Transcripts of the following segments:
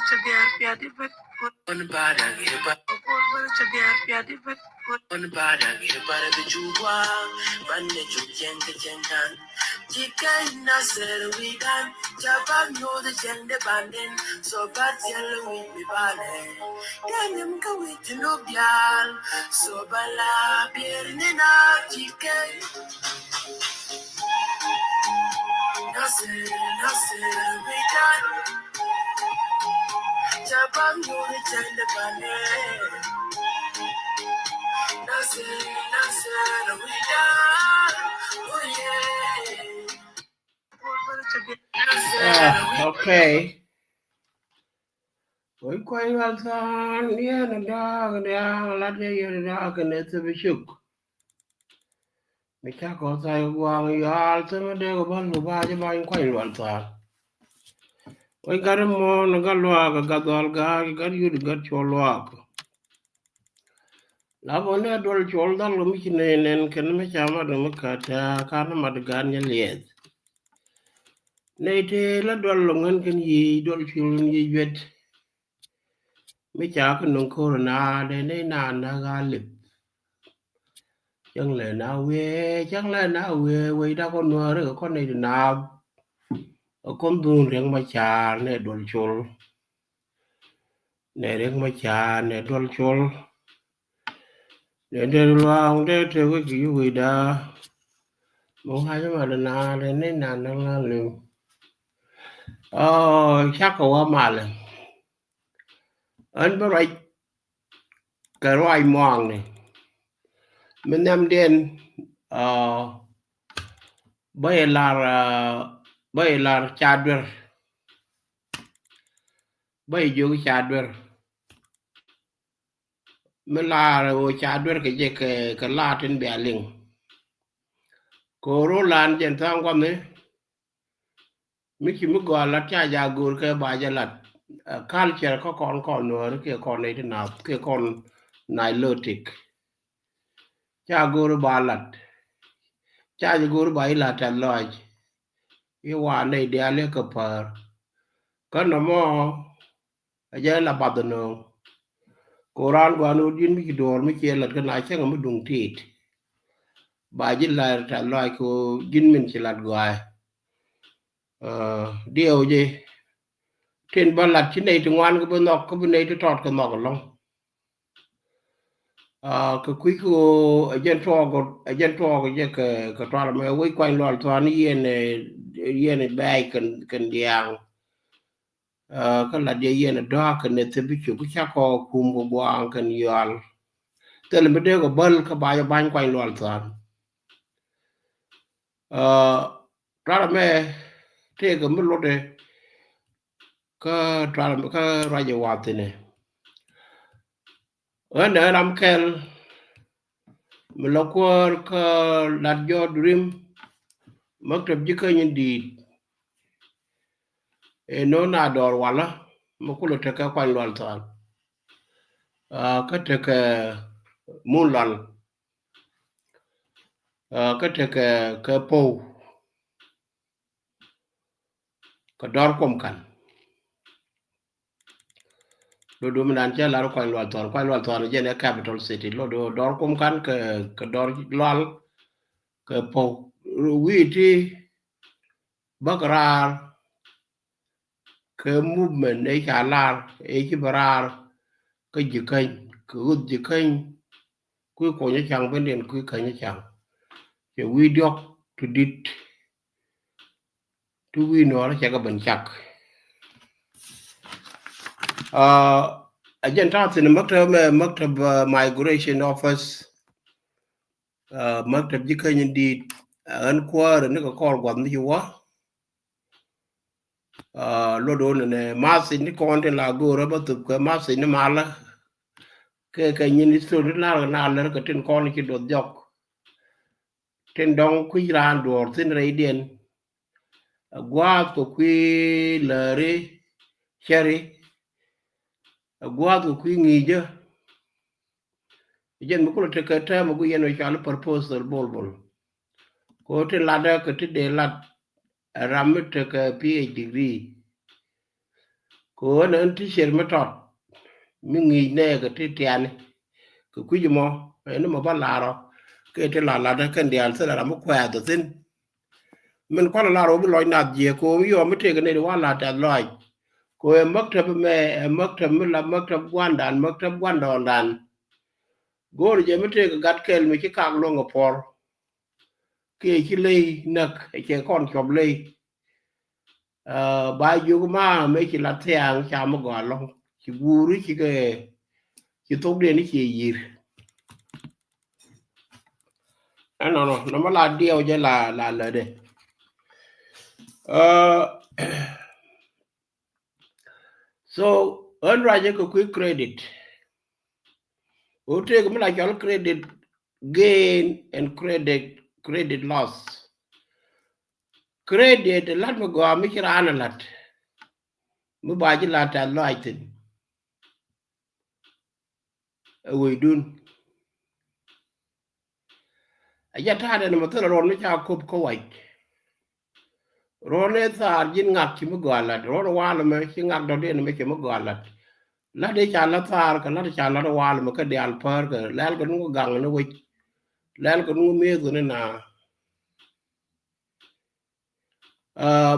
On bada giba on bada giba the chugwa bande chujenge jendan jika nasir widan jabab no the jende banden so bad yellow we bale denim ka we no byal so bala birnina jika nasir widan jabab no the jende banden okay. Oi quay vào san yeah na da ga la de ya da ga ne te bishuk. Me cha ko sai wang ya te me de go ban ba je ba quay vào san. Oi gar mo na ga lo ga dol ga yu ga cho lo. La bo ne dol cho dal mi ne nen ken me cha ma de me ka ta ka na ma de gan ya liet. Nei te la dol lo ngan ken yi dol chul yi wet. Me cha ko non ko na de ne na na ga lip. Chẳng lẽ nào về chẳng lẽ nào về vậy đã con nuôi rồi con này nào con tuôn riêng mà cha này đồn chول này riêng mà cha này đồn chول để loang để theo cái kiểu vậy đó một hai cái mà là nên là liều chắc có mà là anh bảo cái loài mòn này mình nằm đen bây là cha đưa bây giờ cha đưa mình là cha đưa cái la trên bè linh cô rô lan trên thang quan đấy mình gọi là cha già gùi cái bà già lật culture có con nữa cái con này thế nào cái con Nilotic cha gùi bà lật cha gùi bà lật là lodge yêu hòa này để lấy cái phở cái nó mò giờ là bắt đầu Koran gua no din mi dor mi che lat kana che ngam dung tit ba jin la ta loy ko din min che lat gua điều gì trên ba lặt trên này thì ngoan cái bên nọ cái bên này thì trọt cái nọ cái long cái quý cô ở dân trò cái trò là mấy quý quanh loạn thoa ni yên bay cần điang cái là địa yên đó cái này thì bị chụp cái chắc có cùng một buang cần yal tức là mới đây có bal cái bài ban quanh loạn thoa trò là mấy thế cái mới lót đấy cái trò là cái raja wat này ở nơi làm kel Melakuar ke Ladjo Dream maktab jika di nona dor wala makulu teka kwa lwal tan ka teka munlal ka teka ka po ka dor kom kan do do minan cha la kwa lwal tan je ne capital city lo do dor kom kan ka dor lal ka po witi bakrar ke movement e chalar e kibarar ke jikan ke ud jikan ku ko nya chang ben den ku ka nya chang ke video to dit to we no ra cha ga ban chak agent out in maktab migration office maktab jikan dit an kwar ne ka kor gwam ni wa lo do ne masin ni kon te la go ra ba tu ka masin ni mala cái nhìn đi số nào là cái trên con cái đột dọc trên đông quy ran đổ trên rây điện qua của quy lờ ri cherry qua của quy nghỉ chứ dân một cái cái thế mà quy nói cho proposal bol bol có trên là cái trên để là làm cái PhD degree ko na ti sher metot mi ngi ne ga ti tiani ko kujimo ene mo balaro ke te la da kan dial se la mo kwa do tin men ko la ro bi loy na je ko yo me te ne wa la ta loy ko e maktab me maktab mi la maktab wan dan gor je me te gat kel mi ki kak lo ngopor ke ki le nak ke kon chob le ba yu ma me ki la tiang cha mo go lo ki guru ki tok de ni ki yir no ma la dio je la le de so on raje ko quick credit o te ko la chol credit gain and credit loss credit lat mo go mi kirana lat mo ba ji la ta lo aitin we dun aja ta de mo tro ron mi cha ko wai ron e thar jin ngak ki mo go lat ron wa la me ki ngak do de me ki mo go lat la de cha la thar ka la cha la wa la mo ka de al par ka lal ko ngo gang no we lal ko ngo me zo ne na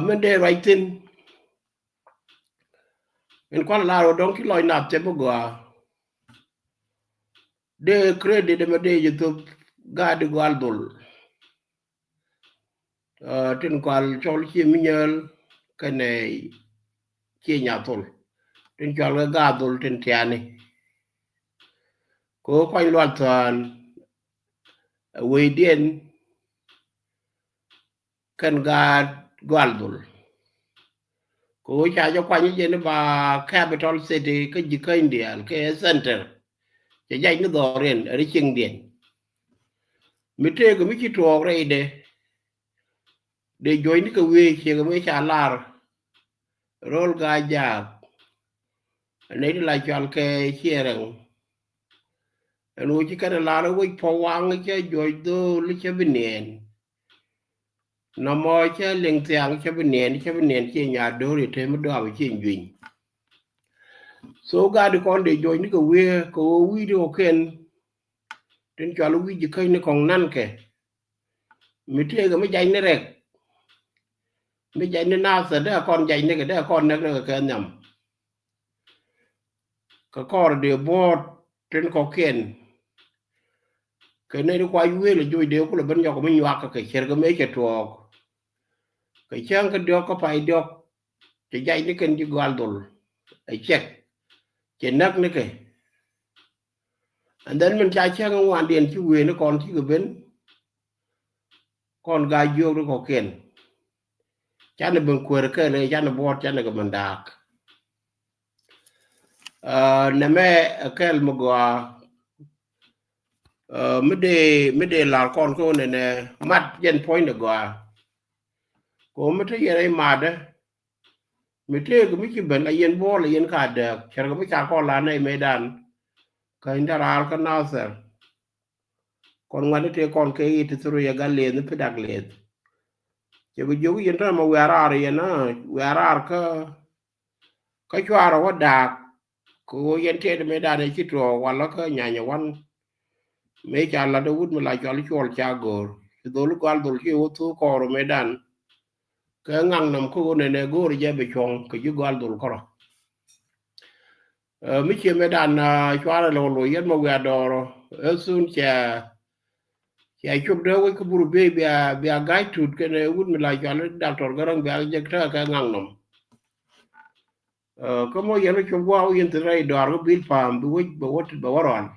men de writing en ko la ro don ki loy nap te mo go de credit de me de je to ga de go al dol tin kwal chol chi minyel kane chi nya tol tin chol ga dol tin tiani ko ko lo tan we dien kan ga gwal dol ko cha jo kwa ni je ne ba capital city ka ji ka india ke center je jai ni do ren ri ching dien mi te ko mi chi to re de join ni ka we che ga me cha lar rol ga ja ne la chal ke chieren anu chi ka la ro we po wang che joy do li che binen no mo che ling tiang che binen che nya do ri te mo do ba chi ngwin so ga de kon de joy ni ka we ko wi do ken tin chal wi ji kai ni kon nan ke mi te ga me jai ne rek mi jai ne na sa da kon jai ne ga da kon ne ka nyam ka kor de bot tin ko ken cái này nó quay quê là vui đều có là bên nhau có mình hoặc cái chơi cái mấy cái trò cái trang cái đó có phải được cái dây nó cần đi gọi đồ ấy check cái nấc nó cái and then mình chạy trang ngoài điện chú quê nó còn chứ cái bên còn gai vô nó có kiện cha nó bằng quê cái này cha nó bọt cha nó cái mình đạc nè mẹ cái mà gọi mới để là con cô này nè mắt dân point được gọi cô mới thấy cái mà đó mi te ko mi ki ben a yen bol yen ka de cher ko mi ka ko la nei medan ka indaral ka naser kon ngani te kon ke it thru ya galle ne pedak le che bu jogu yen ta ma warar yena warar ka chwaro wada ko yen te de medan e kitro wala ka nyanya wan me cha la de wud mi la chol chol cha gor dol gal dol ki wotu ko ro medan ka ngang nam ko ne ne gor je be chong ko ju gal dol ko mi che medan chwara lo yen ma wa doro esun cha chụp đó với cái buru bê bia gai tụt cái này út mình lại cho nó đào tròn cái răng bia giật ra cái ngang nằm có mỗi giờ nó chụp wow yên từ đây đào cái bill farm bị bị vỡ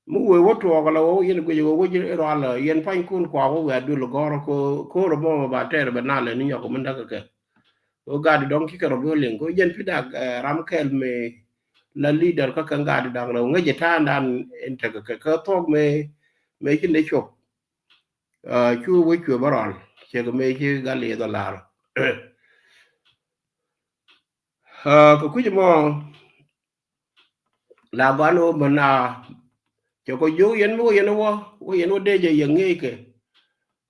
mu we wotu ogala wo yen go yo wo je ro ala yen fan kun kwa wo we du lo goro ko ro mo ba ter ba na le ni yo ko manda ka o ga di don ki ka ro go len go yen pida ram kel me la leader ka kan ga di dang ro nge je ta dan ente ka to me kin de chop chu wo chu baral che go me chi ga le da la ko ku je mo la ba no mana cho có dấu yên wo yên wo yen wo de je yen nge ke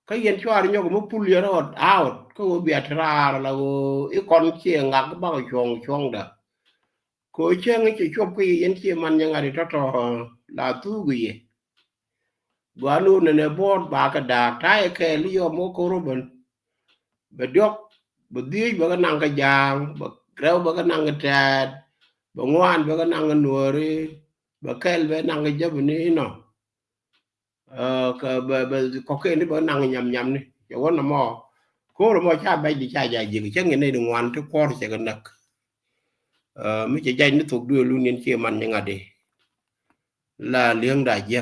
ka yen chwar nyo mo pul yer out ko bi atra la go I kon chi ngak ba ko chong da ko chen chi chop ki yen chi man nya ngari to la tu gi gwalu ne bor ba ka da ta ke li yo mo ko roben be dok be di ba nang ka jang ba rew ba nang ka tat ba ngwan ba nang nuori ba kel be nang jab ni no ka ba ko ke ni ba nang nyam ni ya wona mo ko ro mo cha ba di cha ja ji ke ngene ni ngwan to ko se ga nak mi che jai ni tok du lu nin che man nga de la liang da je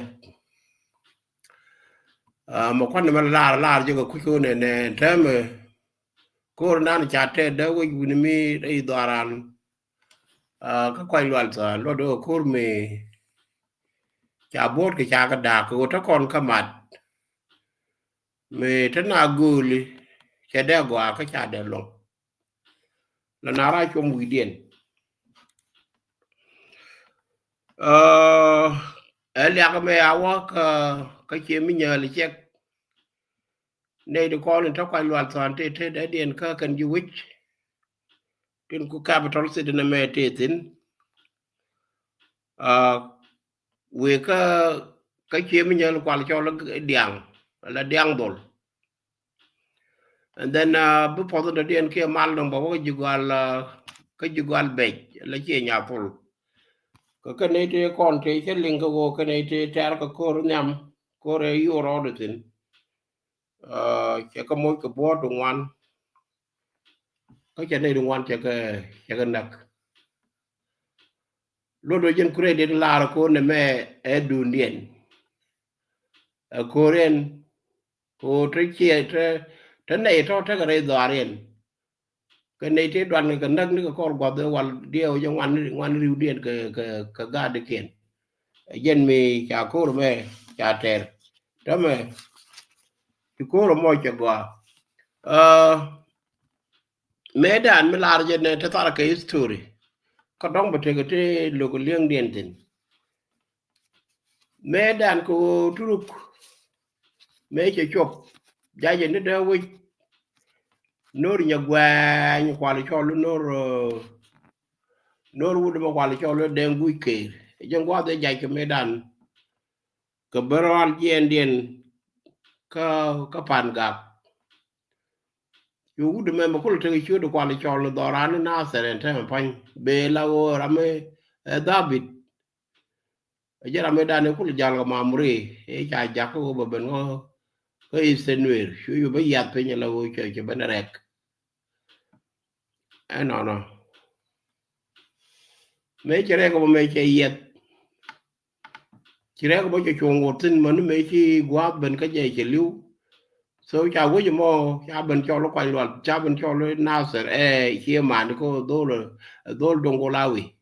mo kon ma la je ko ku ne ne tame ko nan cha te da wo ni mi dai daran ka kwai lwal sa lo do kur me cha bot ke cha ka da ko ta kon ka mat me ta na guli che da gwa ka cha de lo la na ra chom wi dien ele ka me awa ka che mi nya le che ne de kon ta kwai lwal sa te te da dien ka kan ju wich tin ku capital city na me te tin we ka che mi nya kwal cho la diang dol and then bu podo da dien ke mal no bo ka jugal be la che nya pol ka ne te kon te che ling ko ka ne te tar ka ko nyam ko re yo ro de tin che ka mo ko bo do wan ka che ne do wan che ka nak lo do jen credit la ko ne me e du ndien ko ren ko te che te ne to te ka re do ren cái này thế đoàn cái nâng cái con quả tôi hoàn điều cho ngoan lưu điện cái ga được kiện dân mi chả cố rồi mẹ chả trẻ đó mẹ thì cố rồi mọi chuyện qua mẹ đàn mới làm cho nên thế ta là cái history có đông bật cái lục liêng điện tình mẹ đàn cô trúc mẹ chỉ chụp giá dân nó đeo với nor nya gwa nya kwali cholo nor wudu ma kwali cholo den guike jeng gwa de jay ke medan ke beral jen den ka pan gap yu wudu me ma kul te chu de kwali cholo doran na seren te pan be la wo rame david jara medan kul jal ma muri e cha jakko bo ben go ko isenwer shu yu be yat pe nya la wo che ben rek no me chere ko me che yet chere ko che chongo tin man me chi gwa ben ka je che liu so cha wo je mo cha ben cho lo kwai lo cha ben cho lo naser chi man ko do dongo lawi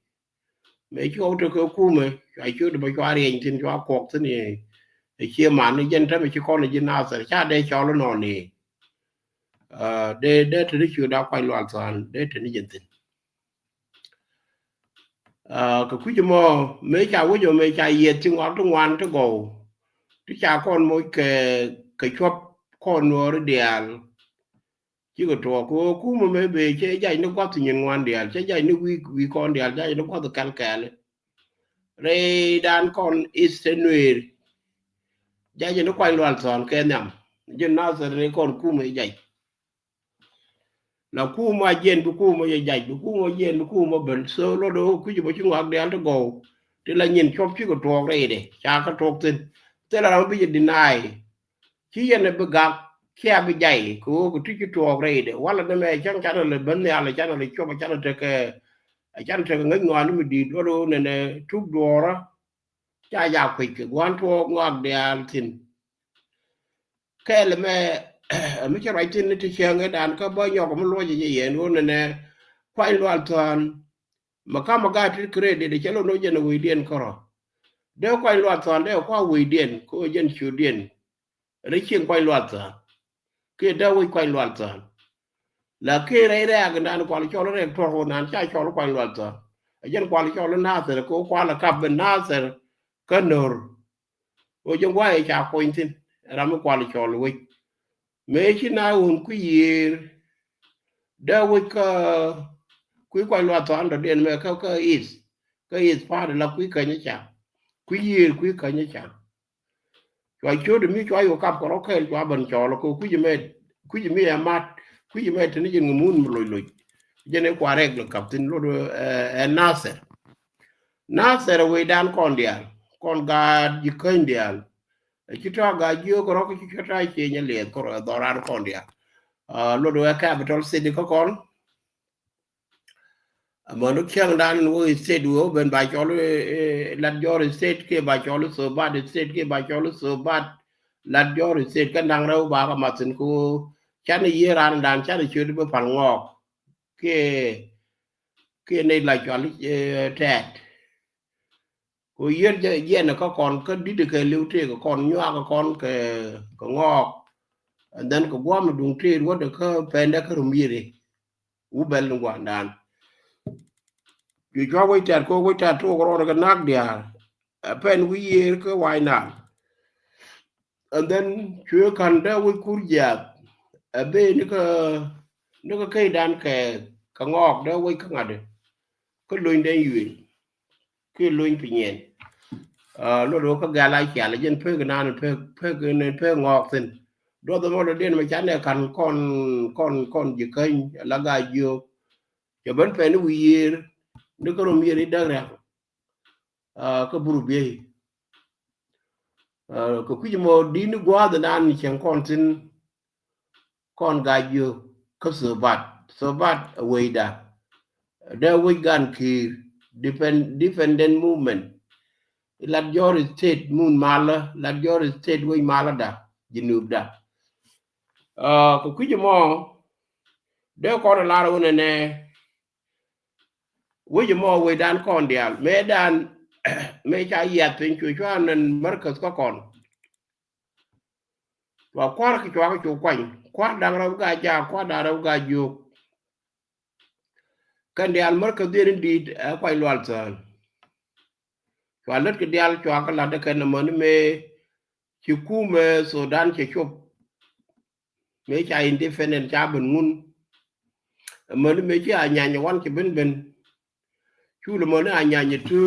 me cho to ko ku me ai chu de ba kwa ri tin cho ko tin ni chi man ni jen ta me chi ko ni naser cha de cho lo no ni de te chu da kwai lo san de te ni jen tin cái quý mo mấy cha quý mấy cha yết tiếng ngón trong ngoan trong gầu cái cha con mỗi cái chóp con nó đial chứ cái trò cô mà mấy bề chơi dạy nó quá thì nhìn ngoan đial chơi dạy nó quy con đial dạy nó quá thì can cả đấy rồi đàn con isenwer dạy nó quay loạn sòn cái nhầm chứ nó sẽ lấy con cú mấy dạy là cú mà jen bu cú mà dạy bu cú mà jen bu cú mà bẩn sơ lo đâu quý mà chúng ngoan đial trong gầu thì là nhìn chóp chứ cái trò đây đấy cha cái trò tin thế là nó bây giờ deny chỉ là bị gạt kia bị dày của cái trò đây đấy hoặc là nó mẹ chẳng chẳng là bên này là chẳng là cho mà chẳng là cái ngấy ngoan nó mới đi đó đâu này chúc đùa đó cha già quỷ cái quan thua ngoan để tin cái là mẹ mấy cái right tin thì chơi cái đàn có bao nhiêu cũng lo gì vậy luôn này quay loạn toàn mà cái thì credit để cho nó nói dân người điên có đeo quay loạn toàn đeo qua người điên có dân chủ điên đấy chuyện quay loạn toàn cái đeo quay loạn toàn là cái này ra cái đàn quay cho nó này thua hồn anh trai cho nó quay loạn toàn dân quay cho nó na rồi có qua là cặp bên na rồi cái nở ôi trong quay chả quên tin làm quay cho nó me chi na un ku yir da we ka ku kwa lo to ando den me ka is pa la ku ka nya cha ku yir ku ka nya cha wa chu de mi chwa yo kap ko ke chwa ban cho lo ku ji me ya mat ku ji me tini jin mun lo jene kwa reg lo kap tin lo Nasser we dan kon dia kon ga ji kan dia kita ga jio ko ko kita che nya le ko doran kon dia lo do capital city ko kon manu kyang dan wo state wo ben ba cholo la jor state ke ba cholo so bad state ke ba cholo so bad la jor state kan dang rau ba ka matin ko chan ye ran dan chan chu de pa ngok ke ne la cholo tet ko yer je na ko kon ka di de ke lu te ko kon nywa ko kon ke ko ngok and then ko gwa ma dung te wo de ka pende ka rumire u bel ngwa dan you go wait at ko wait at to ko ga nak dia pen we year ko why not and then chu kan da we kur ja be ni ko kai dan ke ka ngok da we ka ngade ko luin den yin ko luin pinyen lo do ka ga la cha la jen pe ga nan pe ngok tin do do mo den ma chan ne kan kon ji kan la ga yo je ban pe ni we year ni ko rom yeri da ra ka buru be ko kuji mo dini gwa da nan chen kon tin kon ga yo ka so bat we da we gan ki defendant movement la jor state mun mala la jor state we mala da jinub da ko kuji mo de ko la ro ne we mo we dan kon dial me dan me cha ya tin chu chuan nan markas ko kon wa kwar ki chwa ko kwany kwar dang ra ga ja kwar da ra ga ju kan de al mar ka de di kwa lwal san wa let ke dial chwa ka la de kan man me ki ku me Sudan ke chop me cha independent cha bun ngun man me chi anya nya wan ke ben chu le man anya nya tu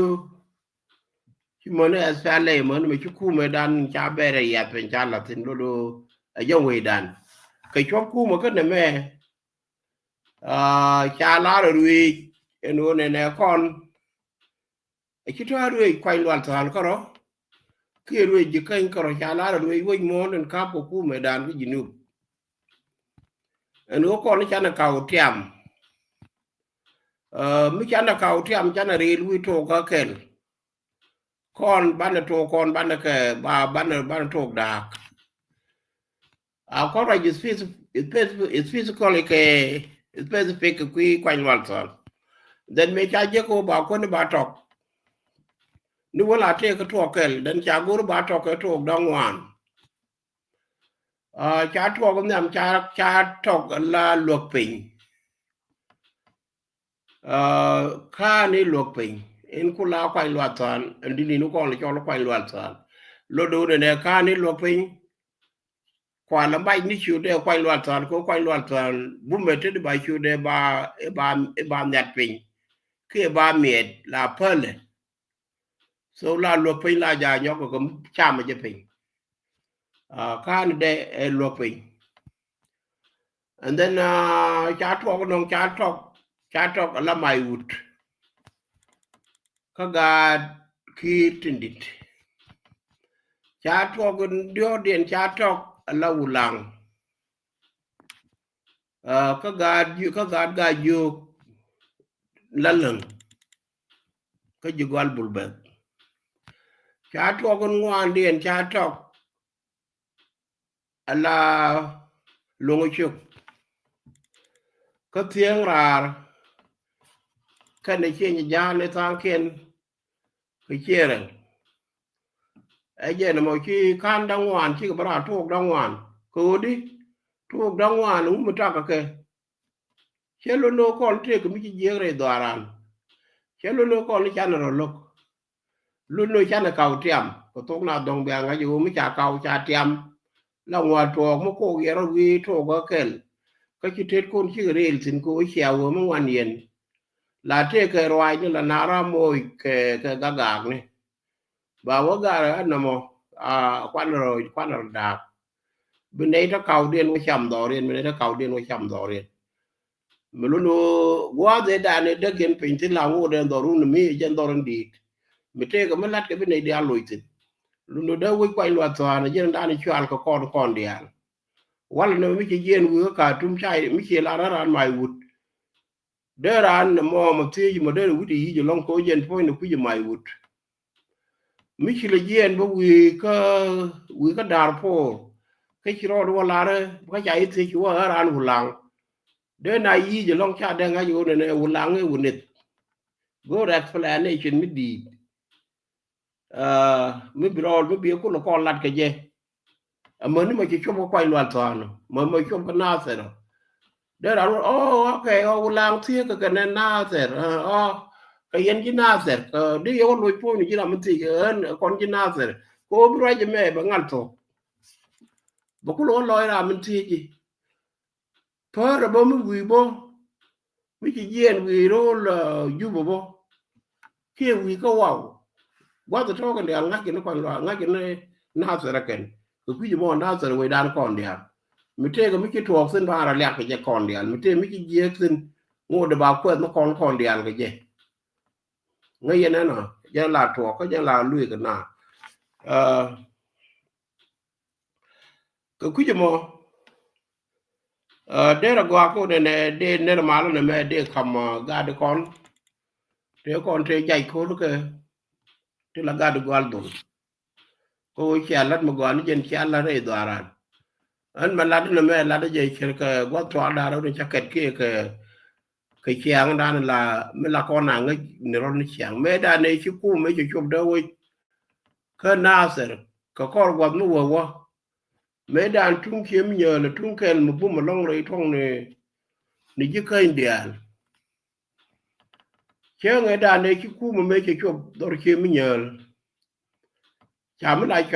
chi man asale man me chi ku me dan cha bere ya pen cha la tin do a yo we dan ke chop ku mo ka ne me cha la rồi eno ne kon e kita rồi kwai lwan tan ko ro ki rồi ji kan ko cha la rồi wo mo nen ka po ku me dan ki jinu eno kon cha na ka tiam mi cha na ka tiam cha na ri lu to ka ken kon ban to kon ban ke ba ban to da a ko ra ji physically ke specific ki kwai lwan tan then me cha je ko ba ko ne ba tok ni wala te ka to kel den cha gur ba to ka to dong wan cha to ko nyam cha to la lok pin ka ni lok pin en ku la kwa lo tan ndi ni ko le cho lo kwa lo tan lo do ne ka ni lok pin kwa la bai ni chu de kwa lo tan ko kwa lo tan bu me te ba chu de ba nyat pin ke ba miet la pele so la lok pin la ja nyo ko cha ma je pin kan de lopin and then cha talk la mai wood kaga ki tindit cha talk dio den cha talk la ulang kaga ga yu lalang ka jigwal bulbet cha talk ngwan den cha talk ala longo chuk ka tieng rar kan ne chen ja ne tan ken ke chere aje na mo chi kan dang wan chi ka bra tok dang wan ko di tok dang wan mu ta ka ke chelo no kon te ko mi chi je re daran chelo no kon cha na ro lok lu no cha na kau tiam ko tok na dong bia nga yu mi cha kau cha tiam la wa to mo ko yero wi to ga kel ka chi tet kon chi rel sin ko chi awo mo wan yen la te ke roi ni la nara mo ke ga ga ni ba wa ga na mo a kwan ro da bên đây nó cầu điên có chầm đỏ điên bên đây nó cầu điên có chầm đỏ điên mà lúc nó quá dễ đàn này đất kiến bình thì làm ngô đen đỏ luôn mi dân đỏ đen đi mình thấy cái mấy lát cái bên này đi ăn lùi thịt lúc nó đâu quay loạt toàn là dân đàn này cho ăn có con đi ăn quá là nó mới chỉ dân vừa cả trung trai mới chỉ là nó ăn mày vụt đỡ ăn mà thấy mà đỡ vụt đi giờ long cố dân phơi nó cứ giờ mày vụt mới chỉ là dân bởi vì cái đào phô cái chỉ rồi đó là cái chạy thì chúa ở ăn hủ lăng để này y giờ long cha đang ngay chỗ này hủ lăng ấy hủ nịt go explanation mới đi mới bị rồi mới bị cô là con lặt cái gì mà nếu mà chỉ cho một quay loạn toàn mà cho cái nào thế nào để đó ok hủ lăng thiê cái này nào thế cái yên chỉ nào thế đi yêu lối phố này chỉ làm gì con chỉ nào thế cô bị rồi chứ mẹ bằng ngăn thôi bà cô lỗi lỗi là mình thiê gì phở là bố mới quỳ bố mấy cái diện quỳ đó là du bố kia quỳ có wow quá tôi cho cái này ngắt cái nó còn là ngắt cái này nào sẽ ra cái cứ quý bố nào sẽ quỳ đàn còn đi à mình thấy cái mấy cái thuộc sinh ba là lẹt cái gì còn đi à mình thấy mấy cái gì sinh ngồi để bảo quên nó còn đi à cái gì ngay vậy nào giờ là thuộc cái giờ là lùi cái nào cái quý bố để là qua cô này để nên là malo này mẹ để cầm gà được con thế chạy cô lúc cái thế là gà được quan đồ cô chia lát mà quan dân chia lát đấy đó ra anh mà lát nó mẹ lát đấy cái quá toa đá đâu để chắc cái chia ngang đó là mới là con nàng ấy nó chia mẹ đàn này chú cô mấy chú chụp đâu ấy cái nào sẽ cái con quan nó vừa mấy đàn trung kiếm nhờ là trung kèn một bút mà long rồi thong này này chứ cây điện chứ người đàn này chứ cú mà mấy cái chụp đôi khi mới nhờ chả mới lại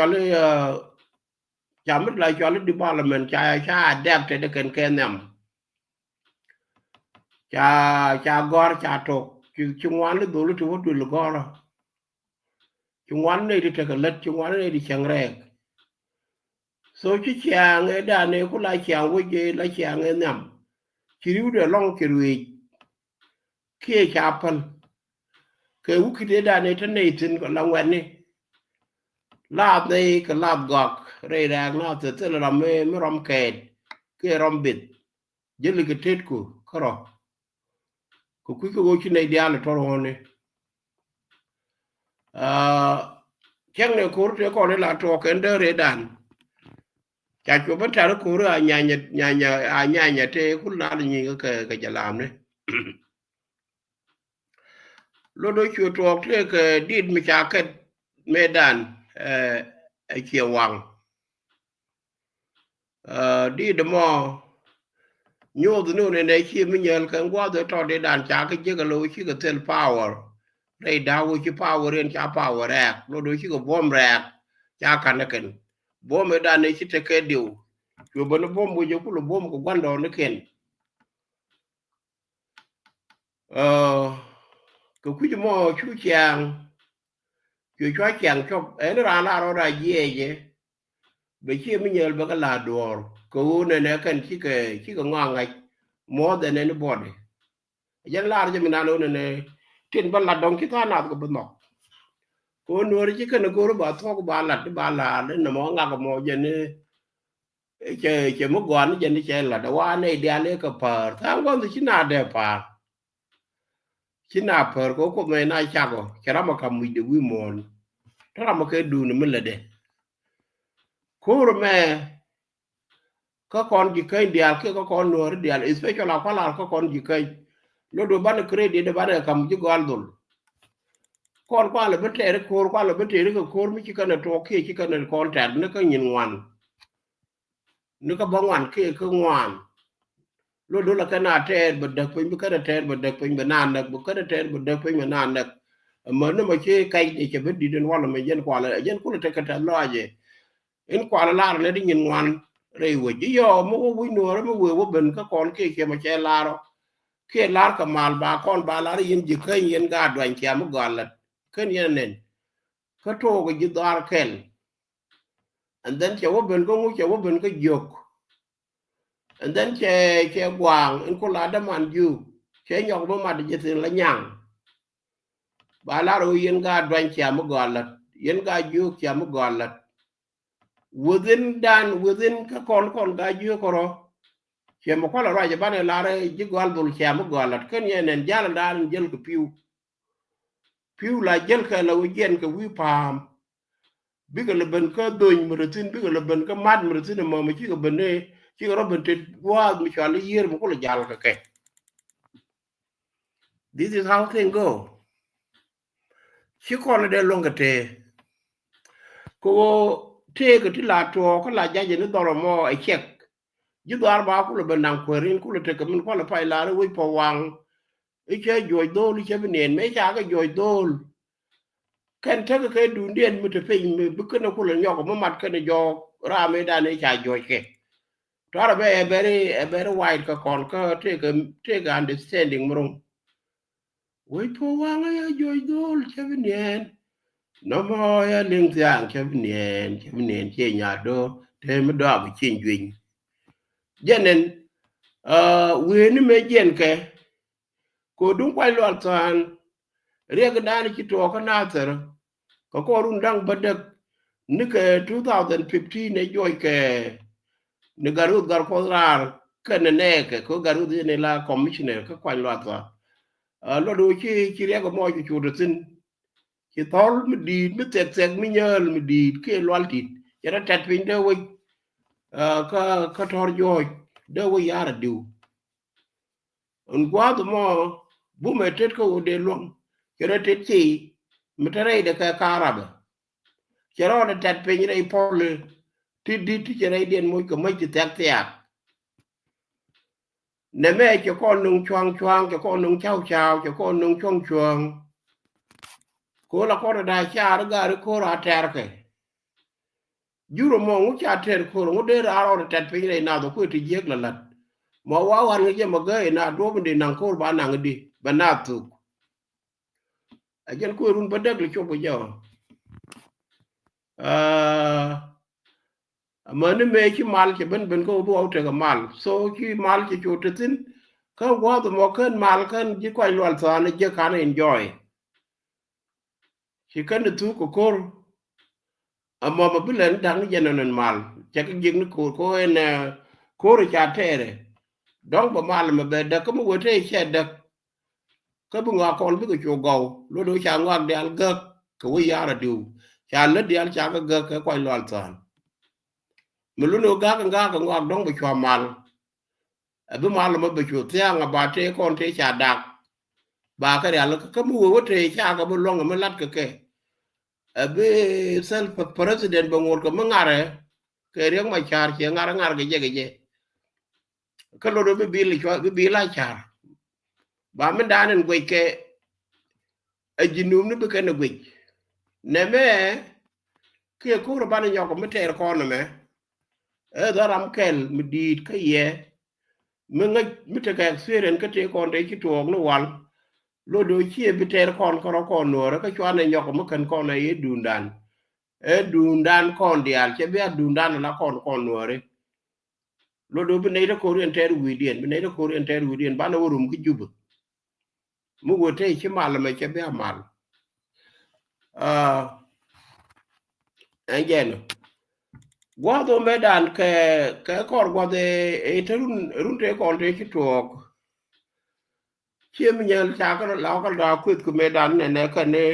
cho nó đi bao là mình cha đẹp để được kèn nằm cha gor cha trộn chung ngoan nó đủ thứ đủ là gor chung ngoan này đi theo cái lật chung ngoan này đi chẳng rẻ số chứ chàng người đàn này cũng lại chàng với gì lại chàng người nằm chỉ riu để long chỉ riu kia chả phân cái vũ khí đàn này thân này tin còn long quen này lạp này cái lạp gọt đây là nó từ là làm mới rom kẹt cái rom bịt dưới cái tết của có rồi của quý cái chuyện này đi ăn là thôi này chẳng này cố để còn là trò cái đỡ để đàn chả chụp bắt trả cố rồi nhà thế cũng là gì cái chả làm đấy lúc đó chùa trò cái đi mình chả cái mê đàn chiều hoàng đi đêm mò nhiều thứ nữa này khi mình nhớ cái qua đó trò để đàn chả cái cái lối chỉ cái tel power đây đào cái power lên chả power rack lúc đó chỉ cái bomb rack chả cần cái bomb mê đàn này chỉ cái điều chùa bên bomb bây giờ cũng là bomb của quan đồ nó khen cái quý mò chú chàng chú chàng cho ấy nó ra gì bởi khi mình nhớ về cái là đồ cô này cần chỉ cái ngon ngay more than anybody dân là cho mình ăn này trên ban là đông kita nào có bên nọ cô nuôi chỉ cần cô nó bảo thôi cô ba là đến là món ngạc mò dân chơi mất quán dân chơi là đâu anh này đi ăn cái phở tháng con thì chỉ nào đẹp à chỉ nào phở có mấy nay chắc rồi cái đó mà cầm mì được quy mòn đó là một cái đùn nó mới là đẹp cô rồi mẹ có con gì cây đial kia có con nuôi đial especially là có con gì cây nó đồ bán credit để bán cầm chứ gal đồn con qua là bên trẻ cô qua là bên trẻ cái cô mới chỉ cần là trò kia chỉ cần là con trẻ nó có nhìn ngoan nó có bóng ngoan kia cứ ngoan lúc đó là cái nào trẻ bật được với cái nào trẻ bật được với mình nàn được cái nào trẻ bật được với mình nàn được mà nó mà chơi cây thì chỉ biết đi đến qua là mình dân qua là dân cũng là cái lo gì in kwa la le di nyin wan re wo ji yo mo wo no re mo wo ben ka kon ke ma che la ro ke la ka mal ba kon ba la yin ji ke yin ga dwan ke mo galat ken yen nen ka to go ji dar kel and then che wo ben go mu che wo ben ka jok and then che gwang in ko la da man ju che nyok mo ma de tin la nyang ba la ro yin ga dwan ke mo galat yin ga ju ke mo galat within ka kon ga ju ko che mo ko la ra je bane la re ji gal dul che mo galat ken yen en jala dan jel ko piu la jel ka la wen ka wi pam biga le ben ka doñ maratin biga le ben ka mad maratin ma ma ci ga bene ci ga robin te wa mi chal yer mo ko la jal ka ke this is how things go ci ko na de longa te ko te ga ti la to ko la jaje ni doro mo e check ji dar ba ko le ben nan ko rin ko le te ka min ko la pai la re wi po wang e che joy do li che benen me cha ga joy do ken te ka ke du ndien mi te pe mi bu ko na ko le nyoko mo mat ka ne jo ra me da ne cha joy ke Tara be a very wide ka kon ka take understanding mrum. We po wanga ya joy dol chavinen. No mo ya ling tiang chavinen che nya do te me do bu chin gwin. Jenen we ni me jen ke ko dun kwai lo tan riya ga dani ki to ka nater ka ko run dang badak ni ke 2015 ne joy ke ni garu gar ko rar kan ne ke ko garu ne la commissioner ka kwai lo ta lo do chi re ko mo chi chu tin chi tol mi di mi tek mi nyal mi di ke lo altit ya tat pin de we ka tor jo de we yara du un gwa do mo bu me tet ko de lo ke re tet chi mi tare de ka karaba ke ro de tat pin re pol ti di ti re den mo ko ma chi tek tek ne me cho con nung choang choang cho con nung chao chao cho con nung choang choang ko la ko da cha ga ko ra ter ke juro mo ngu cha ter ko ngu de ra ro tet pe re na do ko ti yek la lat mo wa wan nge ma ga na do de nan ko ba na ngdi ba na tu a jen ko run ba dag le cho bo jo ma ne me chi mal che ben ko bo te ga mal so chi mal che cho te tin ka wa do mo kan mal kan ji ko lo al sa ne je kan enjoy chi kan tu ko kor amma ma bilen dang jenen mal che ka jing ko en ko ri cha tere donc ba mal ma be da ko mo wote che da ka bu nga kon bi ko cho go lo do cha ngwa de al ga ko wi yara du cha le de al cha ga ka ko lo al san me lu no ga ngwa dong ba cho mal a bu mal ma be cho tia nga ba te kon te cha dak ba ka ya lo ka mo wote cha ga bu lo nga ma lat ka ke a be self president ba ngor ko ma ngare ke riang ma char che ngar ge je ka lo do bi bi la char ba men danen gwe ke a jinum ni be ke na gwe ne me ke ko ro ban yo ko me ter ko no me e da ram kel mi dit ka ye me nga mi te ka experience ka te ko de ki to no wal lo do chi bi ter kon ko no ra ka chwa ne yo ko me kan ko na ye dundan e dundan kon dial che be dundan la kon no re lo do bi ne ko ren ter wi dien bi ne ko ren ter wi dien ba na worum ki jubu mu go te chi mal me che be mal again guado medan ke kor guade e terun te kon te ki tok chiem nyel cha ko la ko da kwet ku medan ne ka ne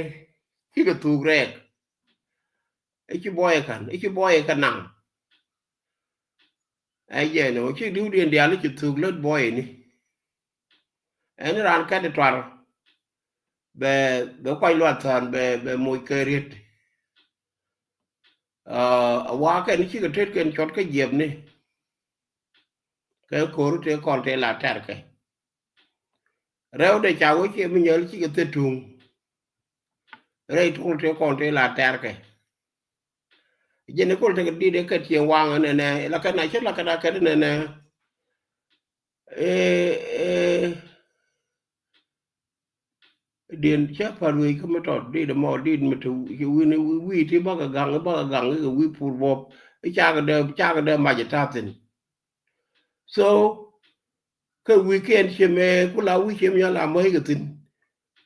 ki ga tu rek e ki boye kan nan again o ki du dien dia li ki tu lot boy ni en ran ka de twar be ko lo tan be mo kerit wa ka ni ki ga tet ken chot ka jeb ni ke ko ru te kon te la ter ke rew de cha wo chiem nyel ki ga te tung rei tung te kon te la ter ke jene ko te di de ka tien wang ne la ka na che la ka da ka ne e den cha parwe ka ma to di de mo di me tu wi ne wi ti ba ga gang ga wi pur bo cha ga de ma ja ta tin so ka weekend che me ku la wi che me la mo ga tin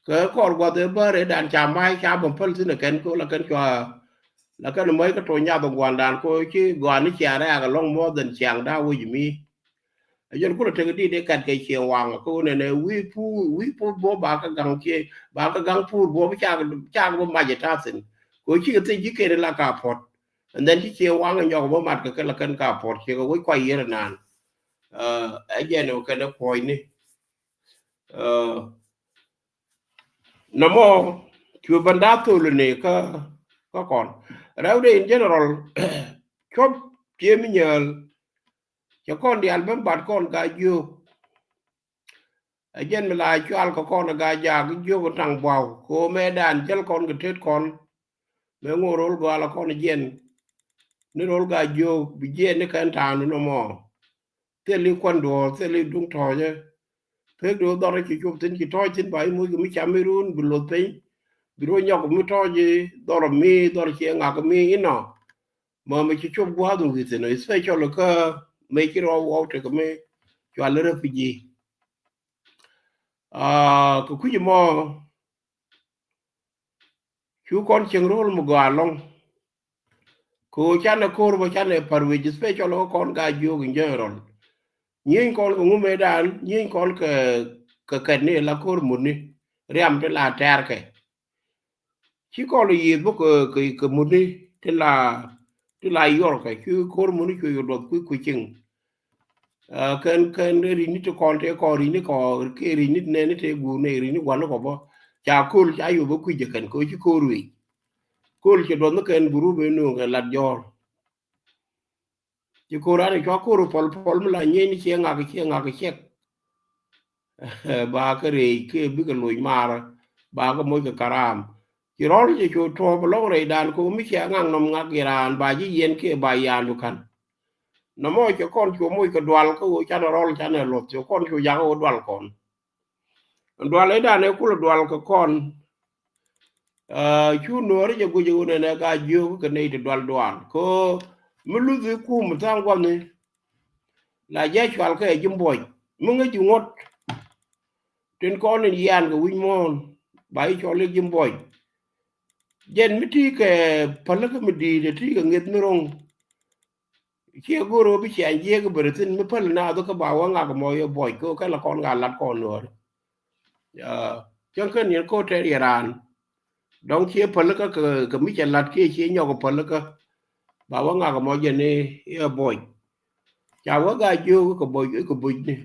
ka ko gwa de ba re dan cha mai cha bom pal tin ken ko la ken kwa la ka mo ka to nya ba gwan dan ko chi gwan ni cha ra ga long mo den chang da wi mi ayer ko te di de kat ke che wang ko ne wi pu bo ba ka gang che ba ka gang pu bo cha bo ma je ta sin ko chi ke ji ke la ka pot and then chi che wang yo bo mat ka la kan ka pot che ko wi kwa yer nan ayer no ka da ko ni no mo chu banda to le ne ka kon ra de in general chop che mi nyal che kon di album bat kon ga yu ajen mi la chwal ko kon ga ja gi jo ko tang bau ko me dan jel kon ga tet kon me ngorol go ala kon jen ni rol ga jo bi je ni kan ta no mo te li kon do te li dung to je pe do do ri chu tin ki to tin bai mu mi chamerun bi lo pe bi ro nyok mi to je do ro mi do ri nga ga mi ino ma mi chu gwa du gi no special ka me ki ro wo te ko me chwal re fi ji ko ku mo chu kon cheng rol mu ga long ko chane kor bo chane parwe special ko kon ga jo gi general nyin kon ko ngume dan nyin kon ka ne la kor muni riam te la ter ke chi ko yi bo ko muni te la yor ke ku kor muni ku yo dot ku ching kan ri ni to kon te ko ri ni ko ke ri ni ne ni te gu ne ri ni wan ko bo cha kul cha yo bo ku je kan ko chi ko ri kul che do no ken guru be no ga la jor chỉ cô ra thì cho cô rồi pol là như ni che nga cái che ba cái rì cái biết cái lùi mà ba cái môi cái karam chỉ rồi chỉ cho to lo rồi đàn cô mi che ngang nom ngak iran ba ji yen ke ba ya lu kan nó môi cho con cho môi cái đoal ko cha nó rồi cha nó lột cho con cho ya o đoal con đoal ấy đàn này cũng là đoal cái con chú nó rồi cho này ga ju cái này thì đoal ko mulu cái cu mà thang quan này là giá chọn cái chim bồiมึงcái chịu ngót trên con này gian cái win mon bảy cho lên chim bồi dân mới thi cái phần cái mới đi để thi cái nghiệp nó rong khi cô rồi bị chạy dê cái bờ tin mới phần nào tôi cái bảo ngạc cái mồi bồi cái là con gà lát con nữa chẳng cần những cô trẻ Iran đóng khi phần cái mới chạy lát kia chỉ nhau cái phần cái bảo ngạc cái mồi dân này bồi chào cái chú cái bồi này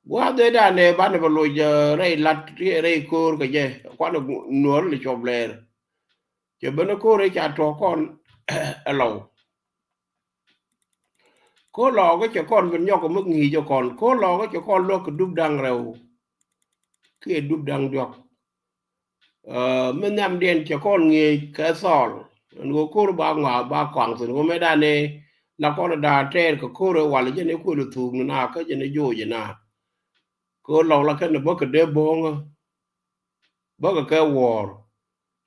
wa de da ne ba ne lo je re lat re ko ke je kwa no nuor le chobler je beno ko re cha to kon alo ko lo ko che kon ben yo ko mức ngi jo kon ko lo ko che kon lo ko dub dang rew ke dub dang jok men nam den che kon ngi ka sol ngo ko ba nga ba kwang sun ko me da ne la ko da ter ko re wal je ne ko lu tu na ka je ne jo je na ko lo la ken bo ke de bonga bo ke war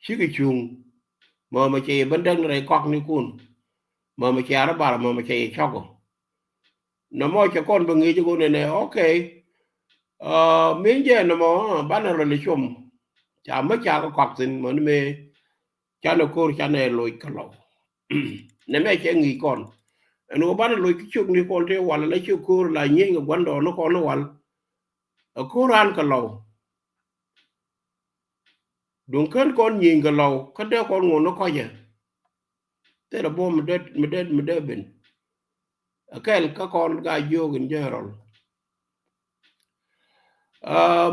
chi ke chung mà chị bên đây này quạt như cún mà chị ara bà mà chị chọc nó mà cho con bằng nghĩ cho con này ok miếng gì nó mà bán nó là chum chả mấy chả có quạt gì mà nó mê cha nó cô cha này lôi cái lẩu nên mẹ chị nghĩ con nó bán nó lôi cái chung đi con thế hoặc là lấy chung cô là nhing cái quán đồ nó con nó hoặc cô ran cái lẩu đúng con nhìn cái lẩu cái đứa con ngồi nó coi vậy thế là bố mình đết bình cái con gà vô gần general